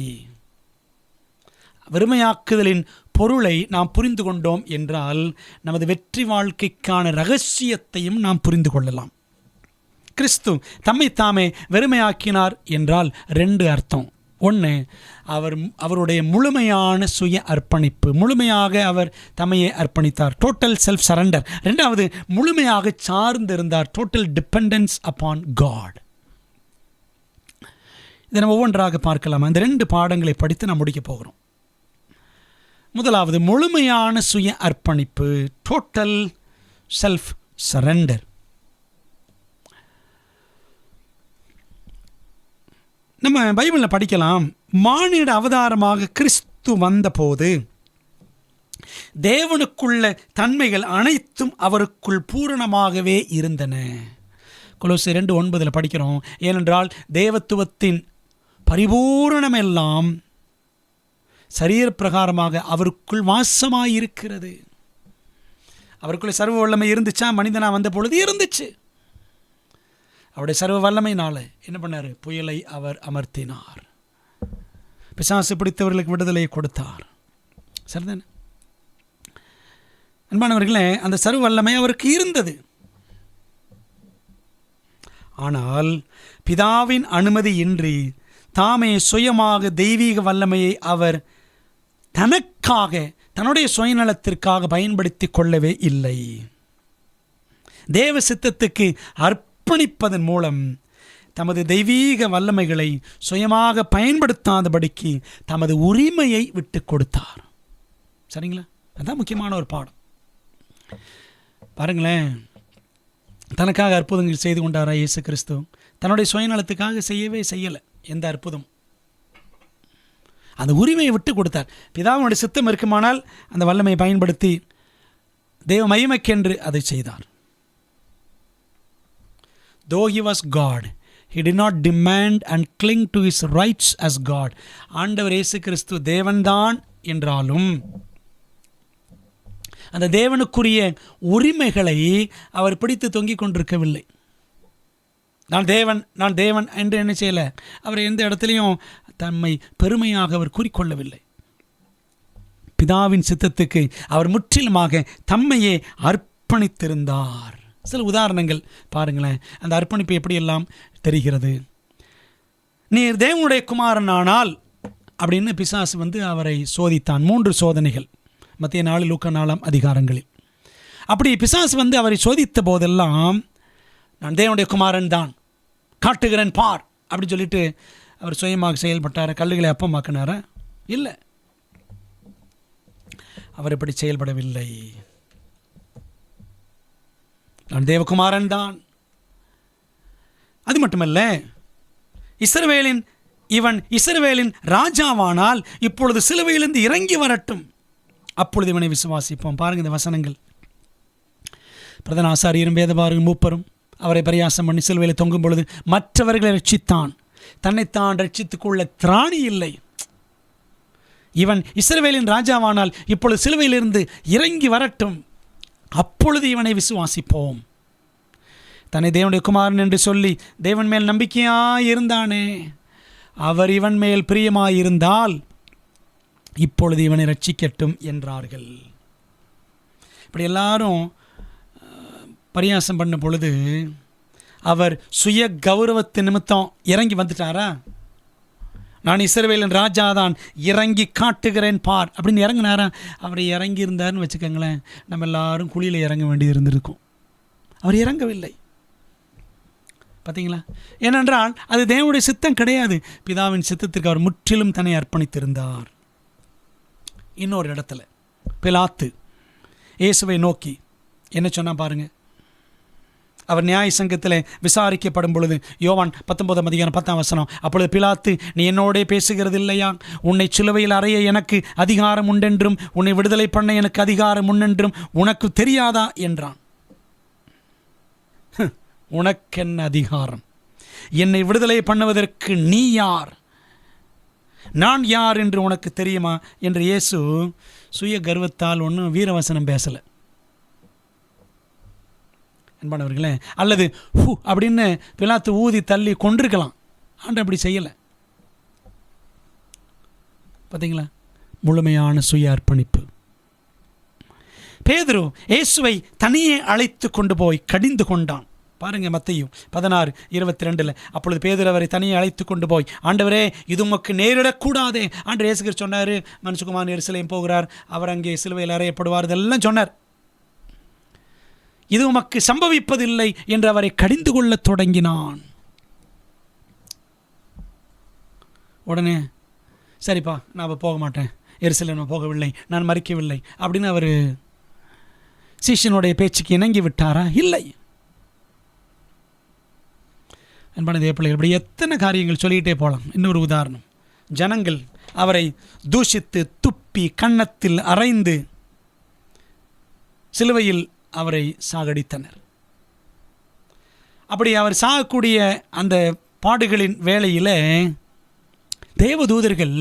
வெறுமையாக்குதலின் பொருளை நாம் புரிந்து கொண்டோம் என்றால் நமது வெற்றி வாழ்க்கைக்கான இரகசியத்தையும் நாம் புரிந்து கொள்ளலாம். கிறிஸ்து தம்மை தாமே வெறுமையாக்கினார் என்றால் 2 அர்த்தம். ஒன்று, அவருடைய முழுமையான சுய அர்ப்பணிப்பு, முழுமையாக அவர் தம்மையை அர்ப்பணித்தார், டோட்டல் செல்ஃப் சரண்டர். 2வது, முழுமையாக சார்ந்திருந்தார், டோட்டல் டிபெண்டன்ஸ் அப்பான் காட். இதை நம்ம ஒவ்வொன்றாக பார்க்கலாம். இந்த 2 பாடங்களை படித்து நாம் முடிக்க போகிறோம். முதலாவது, முழுமையான சுய அர்ப்பணிப்பு, டோட்டல் செல்ஃப் சரண்டர். நம்ம பைபிளில் படிக்கலாம், மானிட அவதாரமாக கிறிஸ்து வந்தபோது தேவனுக்குள்ள தன்மைகள் அனைத்தும் அவருக்குள் பூரணமாகவே இருந்தன. கொலோசியர் 2:9 படிக்கிறோம். ஏனென்றால் தேவத்துவத்தின் பரிபூரணமெல்லாம் சரீர பிரகாரமாக அவருக்குள் வாசமாயிருக்கிறது. அவருக்குள்ள சர்வ வல்லமை இருந்துச்சா? மனிதனா வந்த பொழுது இருந்துச்சு. அவருடைய சர்வ வல்லமையினால என்ன பண்ணார்? புயலை அவர் அமர்த்தினார், பிசாசு பிடித்தவர்களுக்கு விடுதலையை கொடுத்தார். சரிதானே அன்பானவர்களே? அந்த சர்வ வல்லமை அவருக்கு இருந்தது. ஆனால் பிதாவின் அனுமதி இன்றி தாமே சுயமாக தெய்வீக வல்லமையை அவர் தனக்காக, தன்னுடைய சுயநலத்திற்காக பயன்படுத்தி கொள்ளவே இல்லை. தேவ சித்தத்துக்கு அர்ப்பணிப்பதன் மூலம் தமது தெய்வீக வல்லமைகளை சுயமாக பயன்படுத்தாதபடிக்கு தமது உரிமையை விட்டு கொடுத்தார். சரிங்களா? அதுதான் முக்கியமான ஒரு பாடம். பாருங்களேன், தனக்காக அற்புதங்கள் செய்து கொண்டாரா இயேசு கிறிஸ்து? தன்னுடைய சுயநலத்துக்காக செய்யலை எந்த அற்புதம். அந்த உரிமையை விட்டு கொடுத்தார். பிதாவினுடைய சித்தம் இருக்குமானால் அந்த வல்லமையை பயன்படுத்தி தேவ மகிமைக்கென்று அதை செய்தார். Though he was God, he did not demand and cling to his rights as God. ஆண்டவர் இயேசு கிறிஸ்து தேவன்தான் என்றாலும் அந்த தேவனுக்குரிய உரிமைகளை அவர் பிடித்து தொங்கிக் கொண்டிருக்கவில்லை. நான் தேவன் என்று என்ன செய்யலை. அவர் எந்த இடத்துலையும் தம்மை பெருமையாக அவர் கூறிக்கொள்ளவில்லை. பிதாவின் சித்தத்துக்கு அவர் முற்றிலுமாக தம்மையே அர்ப்பணித்திருந்தார். சில உதாரணங்கள் பாருங்களேன், அந்த அர்ப்பணிப்பு எப்படியெல்லாம் தெரிகிறது. நீர் தேவனுடைய குமாரன் ஆனால் அப்படின்னு பிசாசு அவரை சோதித்தான். 3 சோதனைகள் மத்திய 4 லூக்கா 4 அதிகாரங்களில். அப்படி பிசாசு அவரை சோதித்த போதெல்லாம் நான் தேவனுடைய குமாரன் தான், காட்டுகிறேன் பார் அப்படின்னு சொல்லிட்டு அவர் சுயமாக செயல்பட்டார? கல்லுகளை அப்பமாக்கினாரா? இல்லை, அவர் இப்படி செயல்படவில்லை. நான் தேவகுமாரன் தான். அது மட்டுமல்ல, இஸ்ரவேலின் ராஜாவானால் இப்பொழுது சிலுவையிலிருந்து இறங்கி வரட்டும், அப்பொழுது இவனை விசுவாசிப்போம். பாருங்க இந்த வசனங்கள். பிரதான ஆசாரியரும் வேதபாரகரும் மூப்பரும் அவரை பரியாசம் பண்ணி சிலுவையில் தொங்கும் பொழுது மற்றவர்களை ரட்சித்தான், தன்னைத்தான் ரட்சித்துக்கொள்ள திராணி இல்லை. இவன் இஸ்ரவேலின் ராஜாவானால் இப்பொழுது சிலுவையிலிருந்து இறங்கி வரட்டும், அப்பொழுது இவனை விசுவாசிப்போம். தன்னை தேவனுடைய குமாரன் என்று சொல்லி தேவன் மேல் நம்பிக்கையாயிருந்தானே, அவர் இவன் மேல் பிரியமாயிருந்தால் இப்பொழுது இவனை ரட்சிக்கட்டும் என்றார்கள். இப்படி எல்லாரும் பரியாசம் பண்ண பொழுது அவர் சுய கௌரவத்து நிமித்தம் இறங்கி வந்துட்டாரா? நான் இஸ்ரவேலின் ராஜாதான், இறங்கி காட்டுகிறேன் பார் அப்படின்னு இறங்கினாரா? அவர் இறங்கி இருந்தார்னு வச்சுக்கோங்களேன், நம்ம எல்லாரும் குழியில் இறங்க வேண்டியது இருந்திருக்கும். அவர் இறங்கவில்லை. பார்த்தீங்களா? ஏனென்றால் அது தேவனுடைய சித்தம் கிடையாது. பிதாவின் சித்தத்திற்கு அவர் முற்றிலும் தன்னை அர்ப்பணித்திருந்தார். இன்னொரு இடத்துல பிலாத்து இயேசுவை நோக்கி என்ன சொன்னா பாருங்க. அவர் நியாய சங்கத்தில் விசாரிக்கப்படும் பொழுது யோவான் 19 அதிகாரம் 10 வசனம், அப்பொழுது பிலாத்து, நீ என்னோடே பேசுகிறது இல்லையா? உன்னை சிலுவையில் அறைய எனக்கு அதிகாரம் உண்டென்றும் உன்னை விடுதலை பண்ண எனக்கு அதிகாரம் உண்டென்றும் உனக்கு தெரியாதா என்றான். உனக்கென்ன அதிகாரம்? என்னை விடுதலை பண்ணுவதற்கு நீ யார்? நான் யார் என்று உனக்கு தெரியுமா என்று இயேசு சுய கர்வத்தால் ஒன்றும் வீரவசனம் பேசலை. அன்பானவர்களே, அல்லது ஹூ அப்படின்னு பிலாத்து ஊதி தள்ளி கொண்டிருக்கலாம். ஆண்டு அப்படி செய்யலை. பார்த்தீங்களா? முழுமையான சுய அர்ப்பணிப்பு. பேதுரு இயேசுவை தனியே அழைத்து கொண்டு போய் கடிந்து கொண்டான். பாருங்க மத்தேயு 16:22. அப்பொழுது பேதுரு அவரை தனியே அழைத்து கொண்டு போய், ஆண்டவரே, இது உமக்கு நேரிடக்கூடாதே. ஆண்டவர் இயேசு கிறிஸ்து சொன்னார், மனுஷகுமாரன் எருசலேம் போகிறார், அவர் அங்கே சிலுவையில் அறையப்படுவார், இதெல்லாம் சொன்னார். இது உமக்கு சம்பவிப்பதில்லை என்று அவரை கடிந்து கொள்ள தொடங்கினான். உடனே சரிப்பா, நான் போக மாட்டேன், எருசலேம் போகவில்லை, நான் மறிக்கவில்லை அப்படின்னு அவர் சீஷனுடைய பேச்சுக்கு இணங்கி விட்டாரா? இல்லை. அன்பான தேவ பிள்ளைகள், இப்படி எத்தனை காரியங்கள் சொல்லிகிட்டே போகலாம். இன்னொரு உதாரணம், ஜனங்கள் அவரை தூஷித்து துப்பி கன்னத்தில் அறைந்து சிலுவையில் அவரை சாகடித்தனர். அப்படி அவர் சாகக்கூடிய அந்த பாடுகளின் வேளையில் தேவதூதர்கள்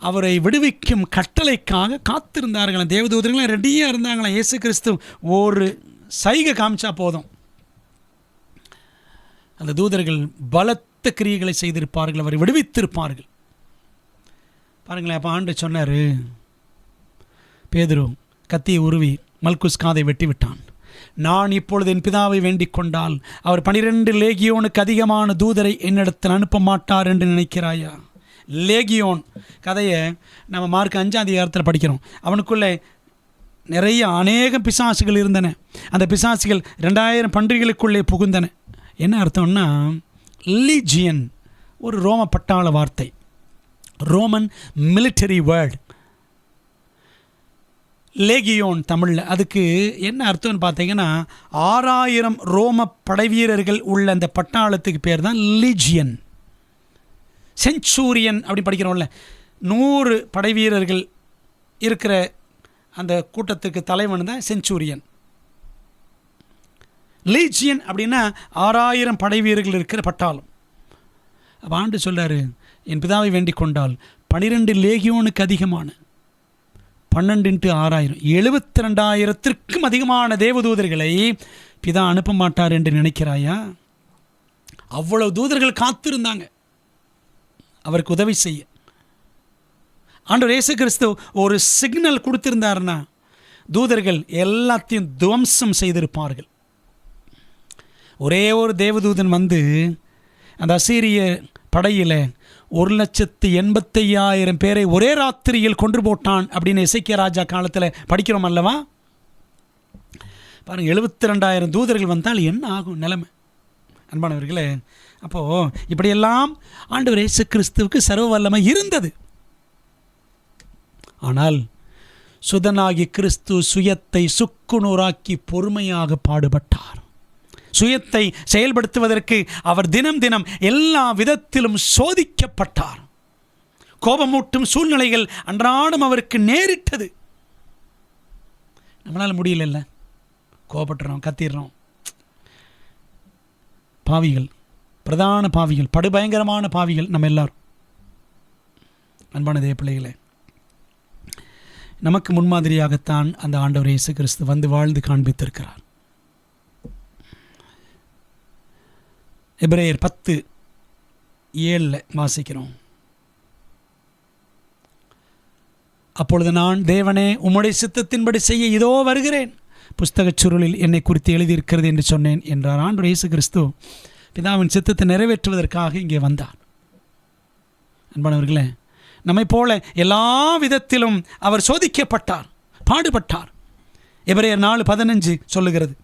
அவரை விடுவிக்கும் கட்டளைக்காக காத்திருந்தார்களாம். தேவதூதர்கள் ரெடியாக இருந்தாங்களாம். இயேசு கிறிஸ்து ஒரு சைகை காமிச்சா போதும், அந்த தூதர்கள் பலத்த கிரியைகளை செய்திருப்பார்கள், அவரை விடுவித்திருப்பார்கள். பாருங்களேன், அப்போ ஆண்டு சொன்னார், பேதுரு கத்தியை உருவி மல்குஸ் காதை வெட்டி விட்டான். நான் இப்பொழுது என் பிதாவை வேண்டிக் கொண்டால் அவர் 12 லேகியோனுக்கு அதிகமான தூதரை என்னிடத்தில் அனுப்ப மாட்டார் என்று நினைக்கிறாயா? லேகியோன் கதையை நம்ம மார்க் 5ஆம் அதிகாரத்தில் படிக்கிறோம். அவனுக்குள்ளே நிறைய அநேகம் பிசாசுகள் இருந்தன. அந்த பிசாசுகள் 2000 பன்றிகளுக்குள்ளே புகுந்தன. என்ன அர்த்தம்னா, லீஜியன் ஒரு ரோம பட்டாள வார்த்தை, ரோமன் மிலிட்டரி வேர்டு. லேகியோன் தமிழில் அதுக்கு என்ன அர்த்தம்னு பார்த்தீங்கன்னா, 6000 ரோம படைவீரர்கள் உள்ள அந்த பட்டாளத்துக்கு பேர் தான் லீஜியன். சென்ச்சூரியன் அப்படி படிக்கிறோம்ல, 100 படைவீரர்கள் இருக்கிற அந்த கூட்டத்துக்கு தலைவன் தான் சென்ச்சூரியன். லீஜியன் அப்படின்னா 6000 படைவீரர்கள் இருக்கிற பட்டாளம். அப்போ ஆண்டு சொல்கிறார், என் பிதாவை வேண்டிக் கொண்டால் 12 லேகியோனுக்கு அதிகமான 12 × 6000 72,000த்திற்கும் அதிகமான தேவதூதர்களை பிதா அனுப்ப மாட்டார் என்று நினைக்கிறாயா? அவ்வளவு தூதர்கள் காத்திருந்தாங்க அவருக்கு உதவி செய்ய. ஆண்டவர் இயேசு கிறிஸ்து ஒரு சிக்னல் கொடுத்திருந்தாருன்னா தூதர்கள் எல்லாத்தையும் துவம்சம் செய்திருப்பார்கள். ஒரே ஒரு தேவதூதன் வந்து அந்த அசீரிய படையில் 1,85,000 பேரை ஒரே ராத்திரியில் கொன்று போட்டான் அப்படின்னு எசேக்கியா ராஜா காலத்தில் படிக்கிறோம் அல்லவா? பாருங்கள், 72,000 தூதர்கள் வந்தால் என்ன ஆகும் நிலைமை? அன்பானவர்களே, அப்போது இப்படியெல்லாம் ஆண்டவர் இயேசு கிறிஸ்துவுக்கு சர்வ வல்லமை இருந்தது. ஆனால் சுதனாகி கிறிஸ்து சுயத்தை சுக்குநூறாக்கி பொறுமையாக பாடுபட்டார். சுயத்தை செயல்படுத்துவதற்கு அவர் தினம் தினம் எல்லா விதத்திலும் சோதிக்கப்பட்டார். கோபமூட்டும் சூழ்நிலைகள் அன்றாடம் அவருக்கு நேரிட்டது. நம்மளால் முடியல, கோபப்படுறோம், கத்திடுறோம். பாவிகள், பிரதான பாவிகள், படுபயங்கரமான பாவிகள் நம்ம எல்லாரும். அன்பான தேவ பிள்ளைகளே, நமக்கு முன்மாதிரியாகத்தான் அந்த ஆண்டவர் இயேசு கிறிஸ்து வந்து வாழ்ந்து காண்பித்திருக்கிறார். எபிரேயர் 10:7 வாசிக்கிறோம். அப்பொழுது நான், தேவனே, உம்முடைய சித்தத்தின்படி செய்ய இதோ வருகிறேன், புஸ்தகச் சுருளில் என்னை குறித்து எழுதியிருக்கிறது என்று சொன்னேன் என்றார். ஆண்டவர் இயேசு கிறிஸ்து பிதாவின் சித்தத்தை நிறைவேற்றுவதற்காக இங்கே வந்தார். அன்பானவர்களே, நம்மை போல எல்லா விதத்திலும் அவர் சோதிக்கப்பட்டார், பாடுபட்டார். எபிரேயர் 4:15 சொல்லுகிறது,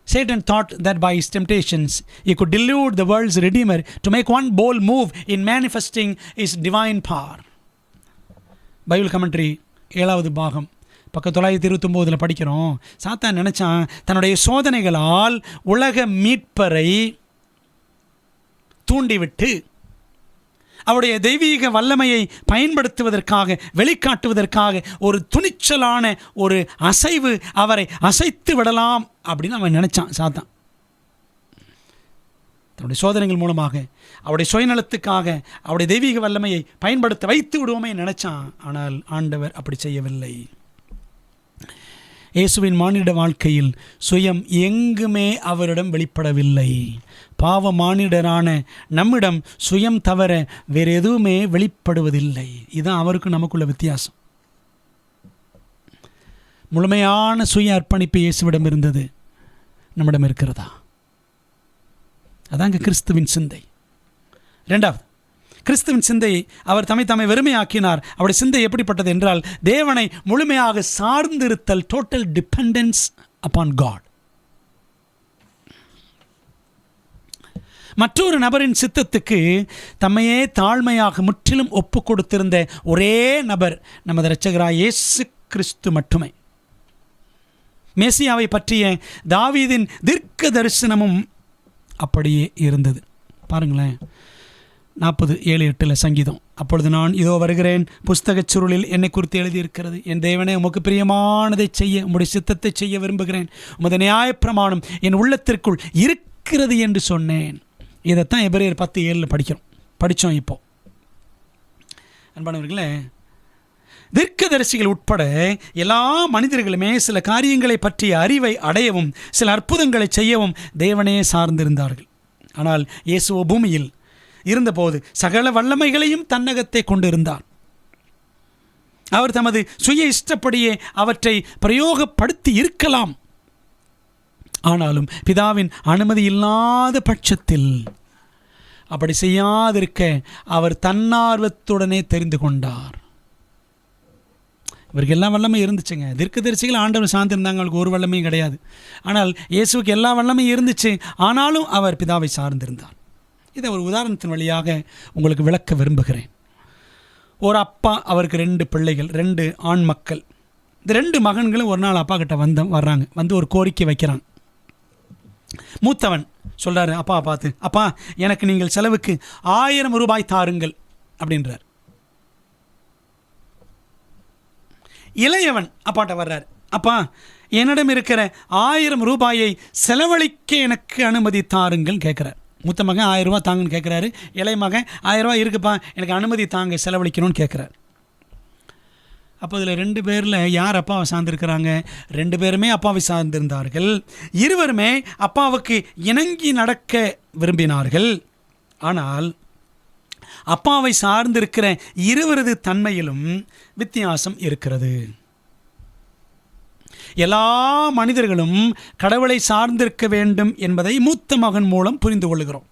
Satan thought that by his temptations he could delude the world's Redeemer to make one bold move in manifesting his divine power. Bible commentary 7வது பாகம் பக்கம் 929 படிக்கிறோம். சாத்தான் நினைச்சான் தன்னுடைய சோதனைகளால் உலக மீட்பரை தூண்டிவிட்டு அவருடைய தெய்வீக வல்லமையை பயன்படுத்துவதற்காக, வெளிக்காட்டுவதற்காக ஒரு துணிச்சலான ஒரு அசைவு அவரை அசைத்து விடலாம் அப்படின்னு அவன் நினைச்சான். சாத்தான் தன்னுடைய சோதனைகள் மூலமாக அவருடைய சுயநலத்துக்காக அவருடைய தெய்வீக வல்லமையை பயன்படுத்த வைத்து விடுவோமே நினைச்சான். ஆனால் ஆண்டவர் அப்படி செய்யவில்லை. இயேசுவின் மானிட வாழ்க்கையில் சுயம் எங்குமே அவரிடம் வெளிப்படவில்லை. பாவ மானிடரான நம்மிடம் சுயம் தவிர வேறு எதுவுமே வெளிப்படுவதில்லை. இதுதான் அவருக்கு நமக்குள்ள வித்தியாசம். முழுமையான சுய அர்ப்பணிப்பு இயேசுவிடம் இருந்தது, நம்மிடம் இருக்கிறதா? அதாங்க கிறிஸ்துவின் சிந்தை. 2வது, கிறிஸ்துவின் சிந்தையை அவர் தம்மை வெறுமையாக்கினார். அவருடைய சிந்தை எப்படிப்பட்டது என்றால், தேவனை முழுமையாக சார்ந்திருத்தல், டோட்டல் டிபெண்டன்ஸ் அப்பான் காட். மற்றொரு நபரின் சித்தத்துக்கு தம்மையே தாழ்மையாக முற்றிலும் ஒப்பு கொடுத்திருந்த ஒரே நபர் நமது இரட்சகராகிய இயேசு கிறிஸ்து மட்டுமே. மேசியாவை பற்றிய தாவீதின் தீர்க்க தரிசனமும் அப்படியே இருந்தது. பாருங்களேன், 40:7-8 சங்கீதம். அப்பொழுது நான், இதோ வருகிறேன், புஸ்தகச் சுருளில் என்னை குறித்து எழுதியிருக்கிறது. என் தேவனே, உமக்கு பிரியமானதை செய்ய, உம்முடைய சித்தத்தை செய்ய விரும்புகிறேன். உமது நியாயப்பிரமாணம் என் உள்ளத்திற்குள் இருக்கிறது என்று சொன்னேன். இதைத்தான் எபிரேயர் 10:7 படித்தோம். இப்போ அன்பானவர்களே, தீர்க்கதரிசிகள் உட்பட எல்லா மனிதர்களுமே சில காரியங்களை பற்றிய அறிவை அடையவும் சில அற்புதங்களை செய்யவும் தேவனே சார்ந்திருந்தார்கள். ஆனால் இயேசு பூமியில் இருந்தபோது சகல வல்லமைகளையும் தன்னகத்தை கொண்டிருந்தார். அவர் தமது சுய இஷ்டப்படியே அவற்றை பிரயோகப்படுத்தி இருக்கலாம். ஆனாலும் பிதாவின் அனுமதி இல்லாத பட்சத்தில் அப்படி செய்யாதிருக்க அவர் தன்னார்வத்துடனே தெரிந்து கொண்டார். இவருக்கு எல்லா வல்லமையும் இருந்துச்சுங்க. தீர்க்கதரிசிகள் ஆண்டவர் சார்ந்திருந்தாங்க, அவங்களுக்கு ஒரு வல்லமையும் கிடையாது. ஆனால் இயேசுவுக்கு எல்லா வல்லமையும் இருந்துச்சு, ஆனாலும் அவர் பிதாவை சார்ந்திருந்தார். இதை ஒரு உதாரணத்தின் வழியாக உங்களுக்கு விளக்க விரும்புகிறேன். ஒரு அப்பா, அவருக்கு 2 பிள்ளைகள், 2 ஆண் மக்கள். இந்த 2 மகன்களும் ஒரு நாள் அப்பா கிட்ட வர்றாங்க. வந்து ஒரு கோரிக்கை வைக்கிறாங்க. மூத்தவன் சொல்கிறாரு அப்பா பார்த்து, அப்பா எனக்கு நீங்கள் செலவுக்கு 1000 ரூபாய் தாருங்கள் அப்படின்றார். இளையவன் அப்பாட்ட வர்றார், அப்பா என்னிடம் இருக்கிற 1000 ரூபாயை செலவழிக்க எனக்கு அனுமதி தாருங்கள் கேட்குறார். மூத்த மகன் 1000 ரூபா தாங்கன்னு கேட்குறாரு. இளைய மகன் 1000 ரூபா இருக்குப்பா, எனக்கு அனுமதி தாங்க செலவழிக்கணும்னு கேட்குறாரு. அப்போ இதில் 2 பேரில் யார் அப்பாவை சார்ந்திருக்கிறாங்க? 2 பேருமே அப்பாவை சார்ந்திருந்தார்கள். இருவருமே அப்பாவுக்கு இணங்கி நடக்க விரும்பினார்கள். ஆனால் அப்பாவை சார்ந்திருக்கிற இருவரது தன்மையிலும் வித்தியாசம் இருக்கிறது. எல்லா மனிதர்களும் கடவுளை சார்ந்திருக்க வேண்டும் என்பதை மூத்த மகன் மூலம் புரிந்து கொள்கிறோம்.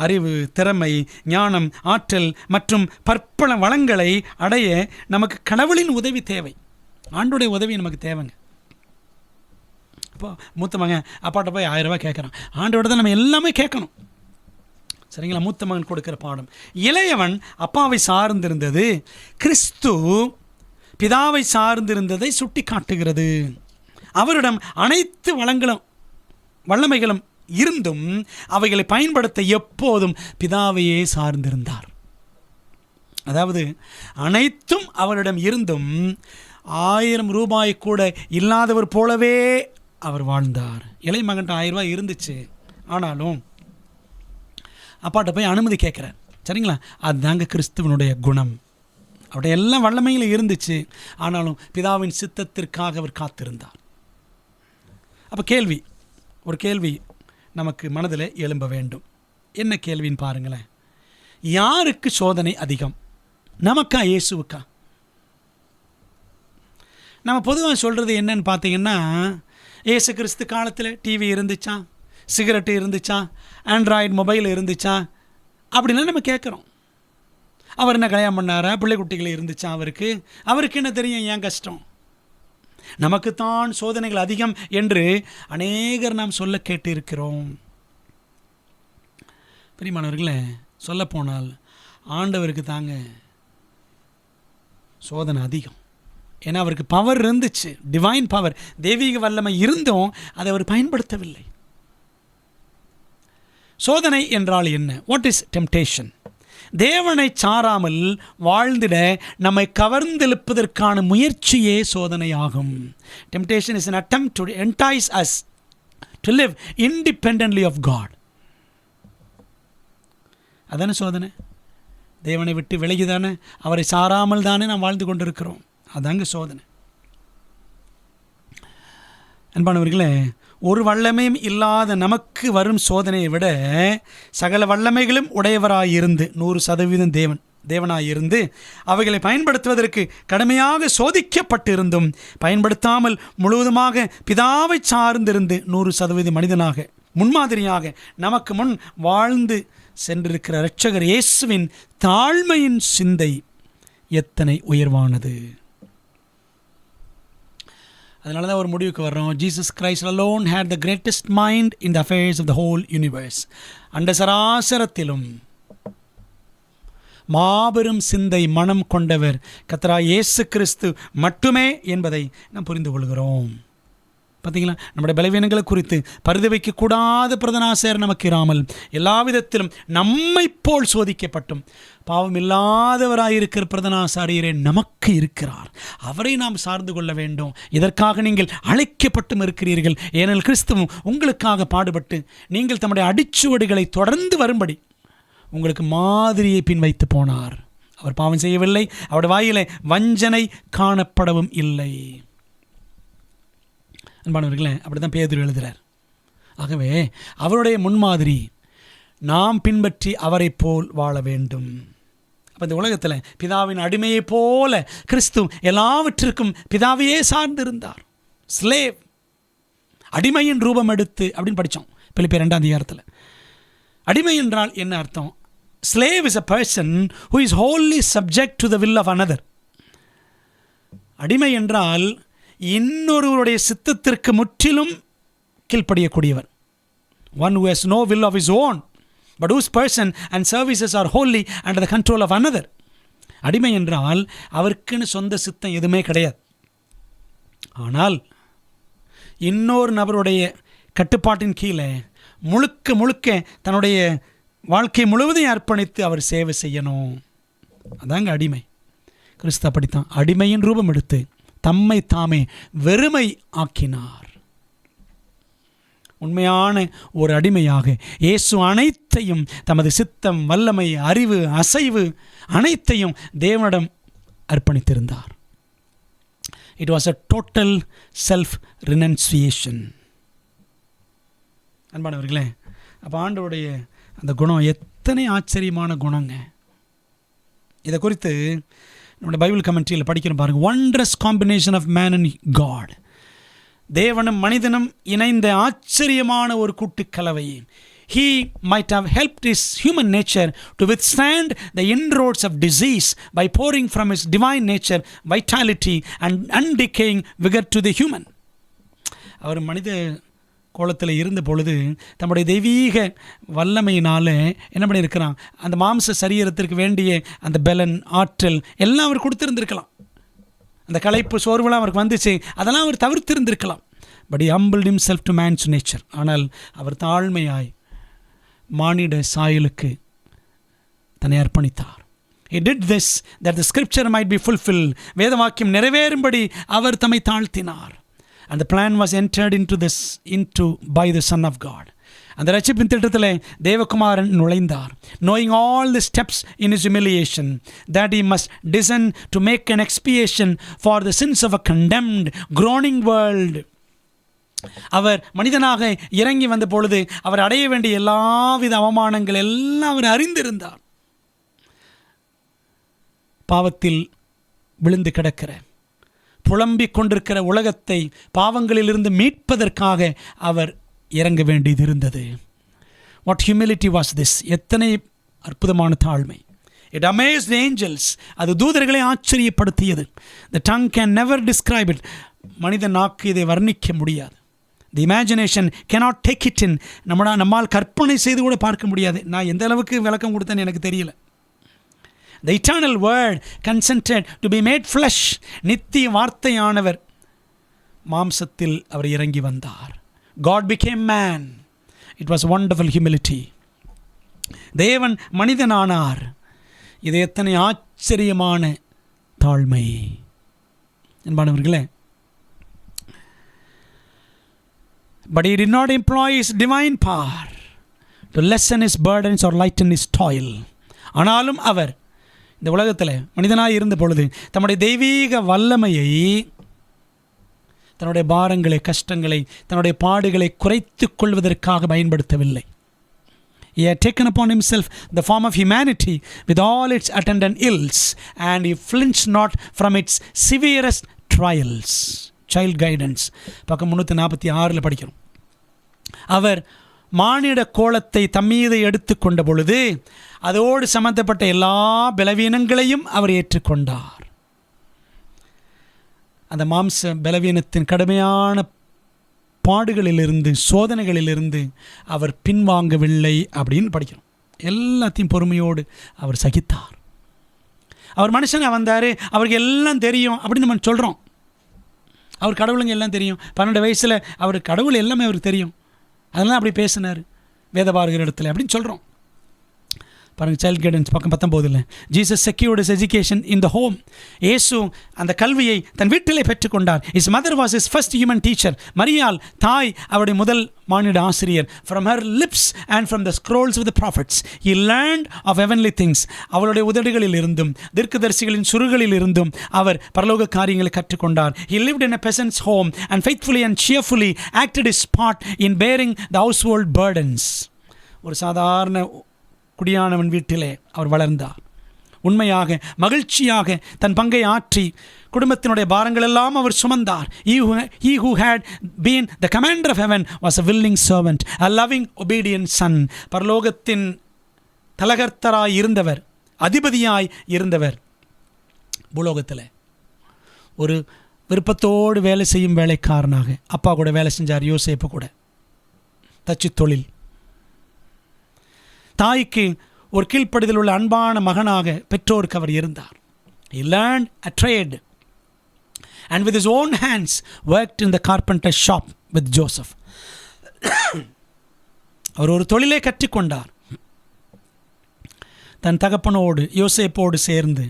அறிவு, திறமை, ஞானம், ஆற்றல் மற்றும் பற்பல வளங்களை அடைய நமக்கு கடவுளின் உதவி தேவை. ஆண்டோடைய உதவி நமக்கு தேவைங்க. இப்போ மூத்த மகன் அப்பாட்ட போய் 1000 ரூபாய் கேட்குறான். ஆண்டோட தான் நம்ம எல்லாமே கேட்கணும், சரிங்களா? மூத்த மகன் கொடுக்குற பாடம். இளையவன் அப்பாவை சார்ந்திருந்தது கிறிஸ்து பிதாவை சார்ந்திருந்ததை சுட்டி காட்டுகிறது. அவரிடம் அனைத்து வல்லமைகளும் இருந்தும் அவைகளை பயன்படுத்த எப்போதும் பிதாவையே சார்ந்திருந்தார். அதாவது அனைத்தும் அவரிடம் இருந்தும் 1000 ரூபாய் கூட இல்லாதவர் போலவே அவர் வாழ்ந்தார். இளைய மகன்ட்ட 1000 ரூபாய் இருந்துச்சு, ஆனாலும் அப்பாட்ட போய் அனுமதி கேட்குறார், சரிங்களா? அதுதாங்க கிறிஸ்துவனுடைய குணம். அவருடைய எல்லா வல்லமையிலும் இருந்துச்சு, ஆனாலும் பிதாவின் சித்தத்திற்காக அவர் காத்திருந்தார். அப்போ ஒரு கேள்வி நமக்கு மனதில் எழும்ப வேண்டும். என்ன கேள்வின்னு பாருங்களேன். யாருக்கு சோதனை அதிகம், நமக்கா இயேசுவுக்கா? நம்ம பொதுவாக சொல்கிறது என்னன்னு பார்த்தீங்கன்னா, இயேசு கிறிஸ்து காலத்தில் டிவி இருந்துச்சா, சிகரெட்டு இருந்துச்சா, ஆண்ட்ராய்டு மொபைல் இருந்துச்சா அப்படின்லாம் நம்ம கேட்குறோம். அவர் என்ன கல்யாணம் பண்ணாரா, பிள்ளை குட்டிகள் இருந்துச்சா அவருக்கு என்ன தெரியும் ஏன் கஷ்டம்? நமக்குத்தான் சோதனைகள் அதிகம் என்று அநேகர் நாம் சொல்ல கேட்டு இருக்கிறோம். பிரியமானவர்களே, சொல்லப்போனால் ஆண்டவருக்கு தாங்க சோதனை அதிகம். ஏன்னா அவருக்கு பவர் இருந்துச்சு, டிவைன் பவர், தெய்வீக வல்லமை இருந்தும் அதை அவர் பயன்படுத்தவில்லை. சோதனை என்றால் என்ன? What is temptation? தேவனை சாராமல் வாழ்ந்திட நம்மை கவர்ந்தெழுப்பதற்கான முயற்சியே சோதனையாகும். Temptation is an attempt to entice us to live independently of God. அதானே சோதனை. தேவனை விட்டு விலகிதானே, அவரை சாராமல் தானே நாம் வாழ்ந்து கொண்டிருக்கிறோம். அதாங்க சோதனை. அன்பானவர்களே, ஒரு வல்லமையும் இல்லாத நமக்கு வரும் சோதனையை விட சகல வல்லமைகளும் உடையவராயிருந்து 100% தேவனாயிருந்து அவைகளை பயன்படுத்துவதற்கு கடுமையாக சோதிக்கப்பட்டிருந்தும் பயன்படுத்தாமல் முழுவதுமாக பிதாவை சார்ந்திருந்து 100% மனிதனாக முன்மாதிரியாக நமக்கு முன் வாழ்ந்து சென்றிருக்கிற இரட்சகர் இயேசுவின் தாழ்மையின் சிந்தை எத்தனை உயர்வானது. அதனால தான் ஒரு முடிவுக்கு வர்றோம். Jesus Christ alone had the greatest mind in the affairs of the whole universe. அண்ட சராசரத்திலும் மாபெரும் சிந்தை மனம் கொண்டவர் கர்த்தராகிய இயேசு கிறிஸ்து மட்டுமே என்பதை நாம் புரிந்து கொள்கிறோம். பார்த்தீங்களா? நம்முடைய பலவீனங்களை குறித்து பரிதவிக்கக்கூடாத பிரதனாசர் நமக்கு இராமல் எல்லா விதத்திலும் நம்மை போல் சோதிக்கப்பட்டும் பாவம் இல்லாதவராயிருக்கிற பிரதனாசாரியரே நமக்கு இருக்கிறார். அவரை நாம் சார்ந்து கொள்ள வேண்டும். இதற்காக நீங்கள் அழைக்கப்பட்டும் இருக்கிறீர்கள். ஏனெனில் கிறிஸ்துவும் உங்களுக்காக பாடுபட்டு நீங்கள் தம்முடைய அடிச்சுவடுகளை தொடர்ந்து வரும்படி உங்களுக்கு மாதிரியை பின் வைத்து போனார். அவர் பாவம் செய்யவில்லை, அவருடைய வாயிலே வஞ்சனை காணப்படவும் இல்லை. அன்பானவர்களே, அப்படி தான் பேதுரு எழுதுகிறார். ஆகவே அவருடைய முன்மாதிரி நாம் பின்பற்றி அவரை போல் வாழ வேண்டும். அப்போ இந்த உலகத்தில் பிதாவின் அடிமையை போல கிறிஸ்து எல்லாவற்றிற்கும் பிதாவையே சார்ந்திருந்தார். ஸ்லேவ், அடிமையின் ரூபம் எடுத்து அப்படின்னு படித்தோம் பிலிப்பியர் 2 அதிகாரத்தில். அடிமை என்றால் என்ன அர்த்தம்? Slave is a person who is wholly subject to the will of another. அடிமை என்றால் இன்னொருவருடைய சித்தத்திற்கு முற்றிலும் கீழ்ப்படியக்கூடியவர். One who has no will of his own, but whose person and services are wholly under the control of another. அடிமை என்றால் அவருக்குன்னு சொந்த சித்தம் எதுவுமே கிடையாது. ஆனால் இன்னொரு நபருடைய கட்டுப்பாட்டின் கீழே முழுக்க தன்னுடைய வாழ்க்கை முழுவதையும் அர்ப்பணித்து அவர் சேவை செய்யணும். அதாங்க அடிமை. கிறிஸ்து அப்படித்தான் அடிமையின் ரூபம் எடுத்து தம்மை தாமே வெறுமை ஆக்கினார். உண்மையான ஒரு அடிமையாக இயேசு அனைத்தையும், தமது சித்தம், வல்லமை, அறிவு, அசைவு அனைத்தையும் தேவனிடம் அர்ப்பணித்திருந்தார். It was a total self-renunciation. அன்பானவர்களே, அப்போ ஆண்டவருடைய அந்த குணம் எத்தனை ஆச்சரியமான குணங்க. இதை குறித்து நம்முடைய பைபிள் கமெண்ட்ரியில் படிக்கிறோம் பாருங்கள். Wondrous combination of man and God. தேவனும் மனிதனும் இணைந்த ஆச்சரியமான ஒரு கூட்டுக்கலவை. He might have helped his human nature to withstand the inroads of disease by pouring from his divine nature vitality and undecaying vigor to the human. அவர் மனித கோலத்தில் இருந்த பொழுது தம்முடைய தெய்வீக வல்லமையினால் என்ன பண்ணியிருக்கிறான், அந்த மாம்ச சரீரத்திற்கு வேண்டிய அந்த பலன், ஆற்றல் எல்லாம் அவர் கொடுத்துருந்துருக்கலாம். அந்த களைப்பு சோர்வெல்லாம் அவருக்கு வந்துச்சு, அதெல்லாம் அவர் தவிர்த்திருந்திருக்கலாம். But he humbled himself to man's nature. ஆனால் அவர் தாழ்மையாய் மானிட சாயலுக்கு தன்னை அர்ப்பணித்தார். He did this that the scripture might be fulfilled. வேத வாக்கியம் நிறைவேறும்படி அவர் தம்மை தாழ்த்தினார். And the plan was entered into by the Son of God. அந்த ரட்சிப்பின் திட்டத்தில் தேவகுமாரன் நுழைந்தார். Knowing all the steps in his humiliation, that he must descend to make an expiation for the sins of a condemned, groaning world. அவர் மனிதனாக இறங்கி வந்த பொழுது அவர் அடைய வேண்டிய எல்லாவித அவமானங்கள் எல்லாம் அவர் அறிந்திருந்தார். பாவத்தில் விழுந்து கிடக்கிற, புலம்பிக் கொண்டிருக்கிற உலகத்தை பாவங்களிலிருந்து மீட்பதற்காக அவர் இறங்க வேண்டியது இருந்தது. What humility was this! எத்தனை அற்புதமான தாழ்மை! It amazed the angels. அது தூதர்களை ஆச்சரியப்படுத்தியது. The tongue can never describe it. மனித நாக்கு இதை வர்ணிக்க முடியாது. The imagination cannot take it in. நம்மால் கற்பனை செய்து கூட பார்க்க முடியாது. நான் எந்த அளவுக்கு விளக்கம் கொடுத்தேன்னு எனக்கு தெரியல. The eternal word consented to be made flesh. நித்திய வார்த்தையானவர் மாம்சத்தில் அவர் இறங்கி வந்தார். God became man. It was wonderful humility. தேவன் மனிதனானார். இது எத்தனை ஆச்சரியமான தாழ்மை! என்பானவர்களே, but he did not employ his divine power to lessen his burdens or lighten his toil. ஆனாலும் அவர் இந்த உலகத்தில் மனிதனாக இருந்த பொழுது தம்முடைய தெய்வீக வல்லமையை தன்னுடைய பாரங்களை, கஷ்டங்களை, தன்னுடைய பாடுகளை குறைத்து கொள்வதற்காக பயன்படுத்தவில்லை. He had taken upon himself the form of humanity with all its attendant ills, and he flinched not from its severest trials. Child guidance பக்கம் 346 படிக்கிறோம். அவர் மானிட கோலத்தை தம்மீது எடுத்து கொண்ட பொழுது அதோடு சம்பந்தப்பட்ட எல்லா பலவீனங்களையும் அவர் ஏற்றுக்கொண்டார். அந்த மாம்ச பலவீனத்தின் கடுமையான பாடுகளிலிருந்து, சோதனைகளிலிருந்து அவர் பின்வாங்கவில்லை அப்படின்னு படிக்கிறோம். எல்லாத்தையும் பொறுமையோடு அவர் சகித்தார். அவர் மனுஷனாக வந்தார், அவருக்கு எல்லாம் தெரியும் அப்படின்னு நம்ம சொல்கிறோம். அவர் கடவுளுங்க எல்லாம் தெரியும். 12 வயசில் அவர் கடவுள் எல்லாமே அவருக்கு தெரியும். அதெல்லாம் அப்படி பேசினார் வேதபாரகர் இடத்துல அப்படின்னு சொல்கிறோம். பாருங்கள், சைல்ட் கைடன்ஸ் பக்கம் 19. Jesus secured his education in the home. இயேசு அந்த கல்வியை தன் வீட்டிலே பெற்றுக்கொண்டார். His mother was his first human teacher. மரியாள் தாய் அவருடைய முதல் மானிட ஆசிரியர். From her lips and from the scrolls of the prophets he learned of heavenly things. அவளுடைய உதடுகளில் இருந்தும் தீர்க்கதரிசிகளின் சுருகளில் இருந்தும் அவர் பரலோக காரியங்களை கற்றுக்கொண்டார். He lived in a peasant's home and faithfully and cheerfully acted his part in bearing the household burdens. ஒரு சாதாரண குடியானவன் வீட்டிலே அவர் வளர்ந்தார். உண்மையாக மகிழ்ச்சியாக தன் பங்கை ஆற்றி குடும்பத்தினுடைய பாரங்கள் எல்லாம் அவர் சுமந்தார். He who had been the commander of heaven was a willing servant, a loving obedient son. பரலோகத்தின் தலகர்த்தராய் இருந்தவர், அதிபதியாய் இருந்தவர், பூலோகத்தில் ஒரு விருப்பத்தோடு வேலை செய்யும் வேலைக்காரனாக அப்பா கூட வேலை செஞ்சார். யோசேப்பு கூட தச்சு தொழில். தாய்க்கு ஒரு கீழ்ப்படிதல் உள்ள அன்பான மகனாக பெற்றோருக்கு அவர் இருந்தார். He learned a trade and with his own hands worked in the carpenter's shop with Joseph. அவர் ஒரு தொழிலை கற்றுக்கொண்டார். தன் தகப்பனோடு யோசேப்போடு சேர்ந்து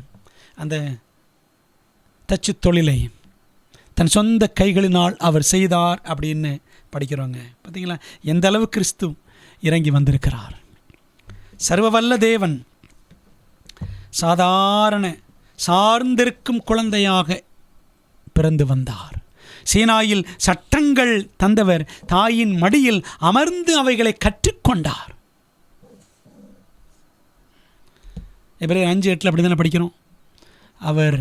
அந்த தச்சு தொழிலை தன் சொந்த கைகளினால் அவர் செய்தார் அப்படின்னு படிக்கிறோங்க. பார்த்தீங்களா எந்த அளவு கிறிஸ்து இறங்கி வந்திருக்கிறார். சர்வவல்ல தேவன் சாதாரண சார்ந்திருக்கும் குழந்தையாக பிறந்து வந்தார். சீனாயில் சட்டங்கள் தந்தவர் தாயின் மடியில் அமர்ந்து அவைகளை கற்றுக்கொண்டார். எபிரேயர் 5:8 அப்படி தானே படிக்கிறோம். அவர்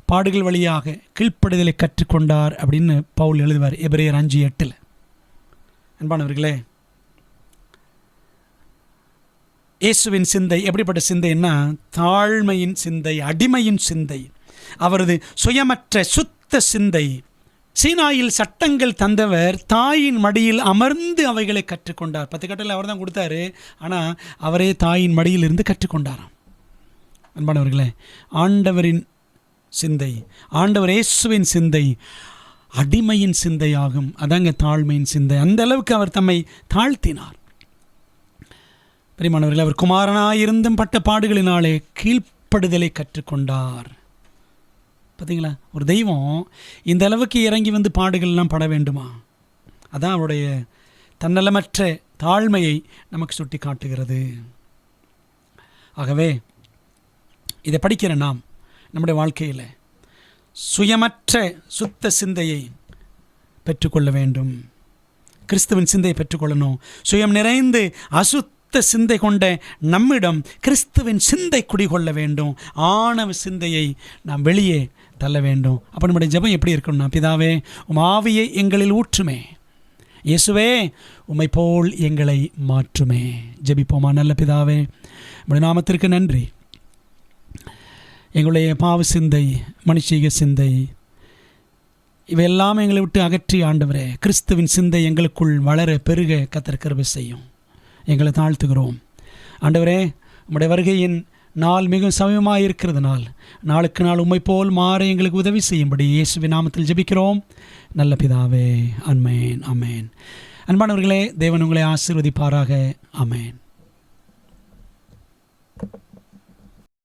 பாடுகள் வழியாக கீழ்ப்படிதலை கற்றுக்கொண்டார் அப்படின்னு பவுல் எழுதுவார் எபிரேயர் 5:8. அன்பானவர்களே, இயேசுவின் சிந்தை எப்படிப்பட்ட சிந்தைன்னா தாழ்மையின் சிந்தை, அடிமையின் சிந்தை, அவரது சுயமற்ற சுத்த சிந்தை. சீனாயில் சட்டங்கள் தந்தவர் தாயின் மடியில் அமர்ந்து அவைகளை கற்றுக்கொண்டார். 10 கட்டளை அவர் தான் கொடுத்தாரு, ஆனால் அவரே தாயின் மடியில் இருந்து கற்றுக்கொண்டாராம். அன்பானவர்களே, ஆண்டவரின் சிந்தை, ஆண்டவர் இயேசுவின் சிந்தை அடிமையின் சிந்தையாகும். அதாங்க தாழ்மையின் சிந்தை. அந்த அளவுக்கு அவர் தம்மை தாழ்த்தினார். பிரியமானவர்களே, அவர் குமாரனாயிருந்தும் பட்ட பாடுகளினாலே கீழ்ப்படுதலை கற்றுக்கொண்டார். பார்த்தீங்களா, ஒரு தெய்வம் இந்த அளவுக்கு இறங்கி வந்து பாடுகள்லாம் பட வேண்டுமா? அதான் அவருடைய தன்னலமற்ற தாழ்மையை நமக்கு சுட்டி காட்டுகிறது. ஆகவே இதை படிக்கிற நாம் நம்முடைய வாழ்க்கையில் சுயமற்ற சுத்த சிந்தையை பெற்றுக்கொள்ள வேண்டும். கிறிஸ்துவின் சிந்தையை பெற்றுக்கொள்ளணும். சுயம் நிறைந்து அசுத்த சிந்தை கொண்ட நம்மிடம் கிறிஸ்துவின் சிந்தை குடிகொள்ள வேண்டும். ஆணவ சிந்தையை நாம் வெளியே தள்ள வேண்டும். அப்போ நம்முடைய ஜெபம் எப்படி இருக்கணும்னா, பிதாவே உம் ஆவியை எங்களில் ஊற்றுமே, இயேசுவே உம்மை போல் எங்களை மாற்றுமே. ஜெபிப்போமா. நல்ல பிதாவே, உம்முடைய நாமத்திற்கு நன்றி. எங்களுடைய பாவ சிந்தை, மனுஷீக சிந்தை இவையெல்லாம் எங்களை விட்டு அகற்றி ஆண்டவரே கிறிஸ்துவின் சிந்தை எங்களுக்குள் வளர பெருக கர்த்தர் கிருபை செய்யும். எங்களை தாழ்த்துகிறோம் ஆண்டவரே. உம்முடைய வருகையின் நாள் மிகவும் சமயமாக இருக்கிறதுனால் நாளுக்கு நாள் உம்மை போல் மாற எங்களுக்கு உதவி செய்யும்படி இயேசுவின் நாமத்தில் ஜெபிக்கிறோம் நல்ல பிதாவே. ஆமென், ஆமென். அன்பானவர்களே, தேவன் உங்களை ஆசீர்வதிப்பாராக. ஆமென்.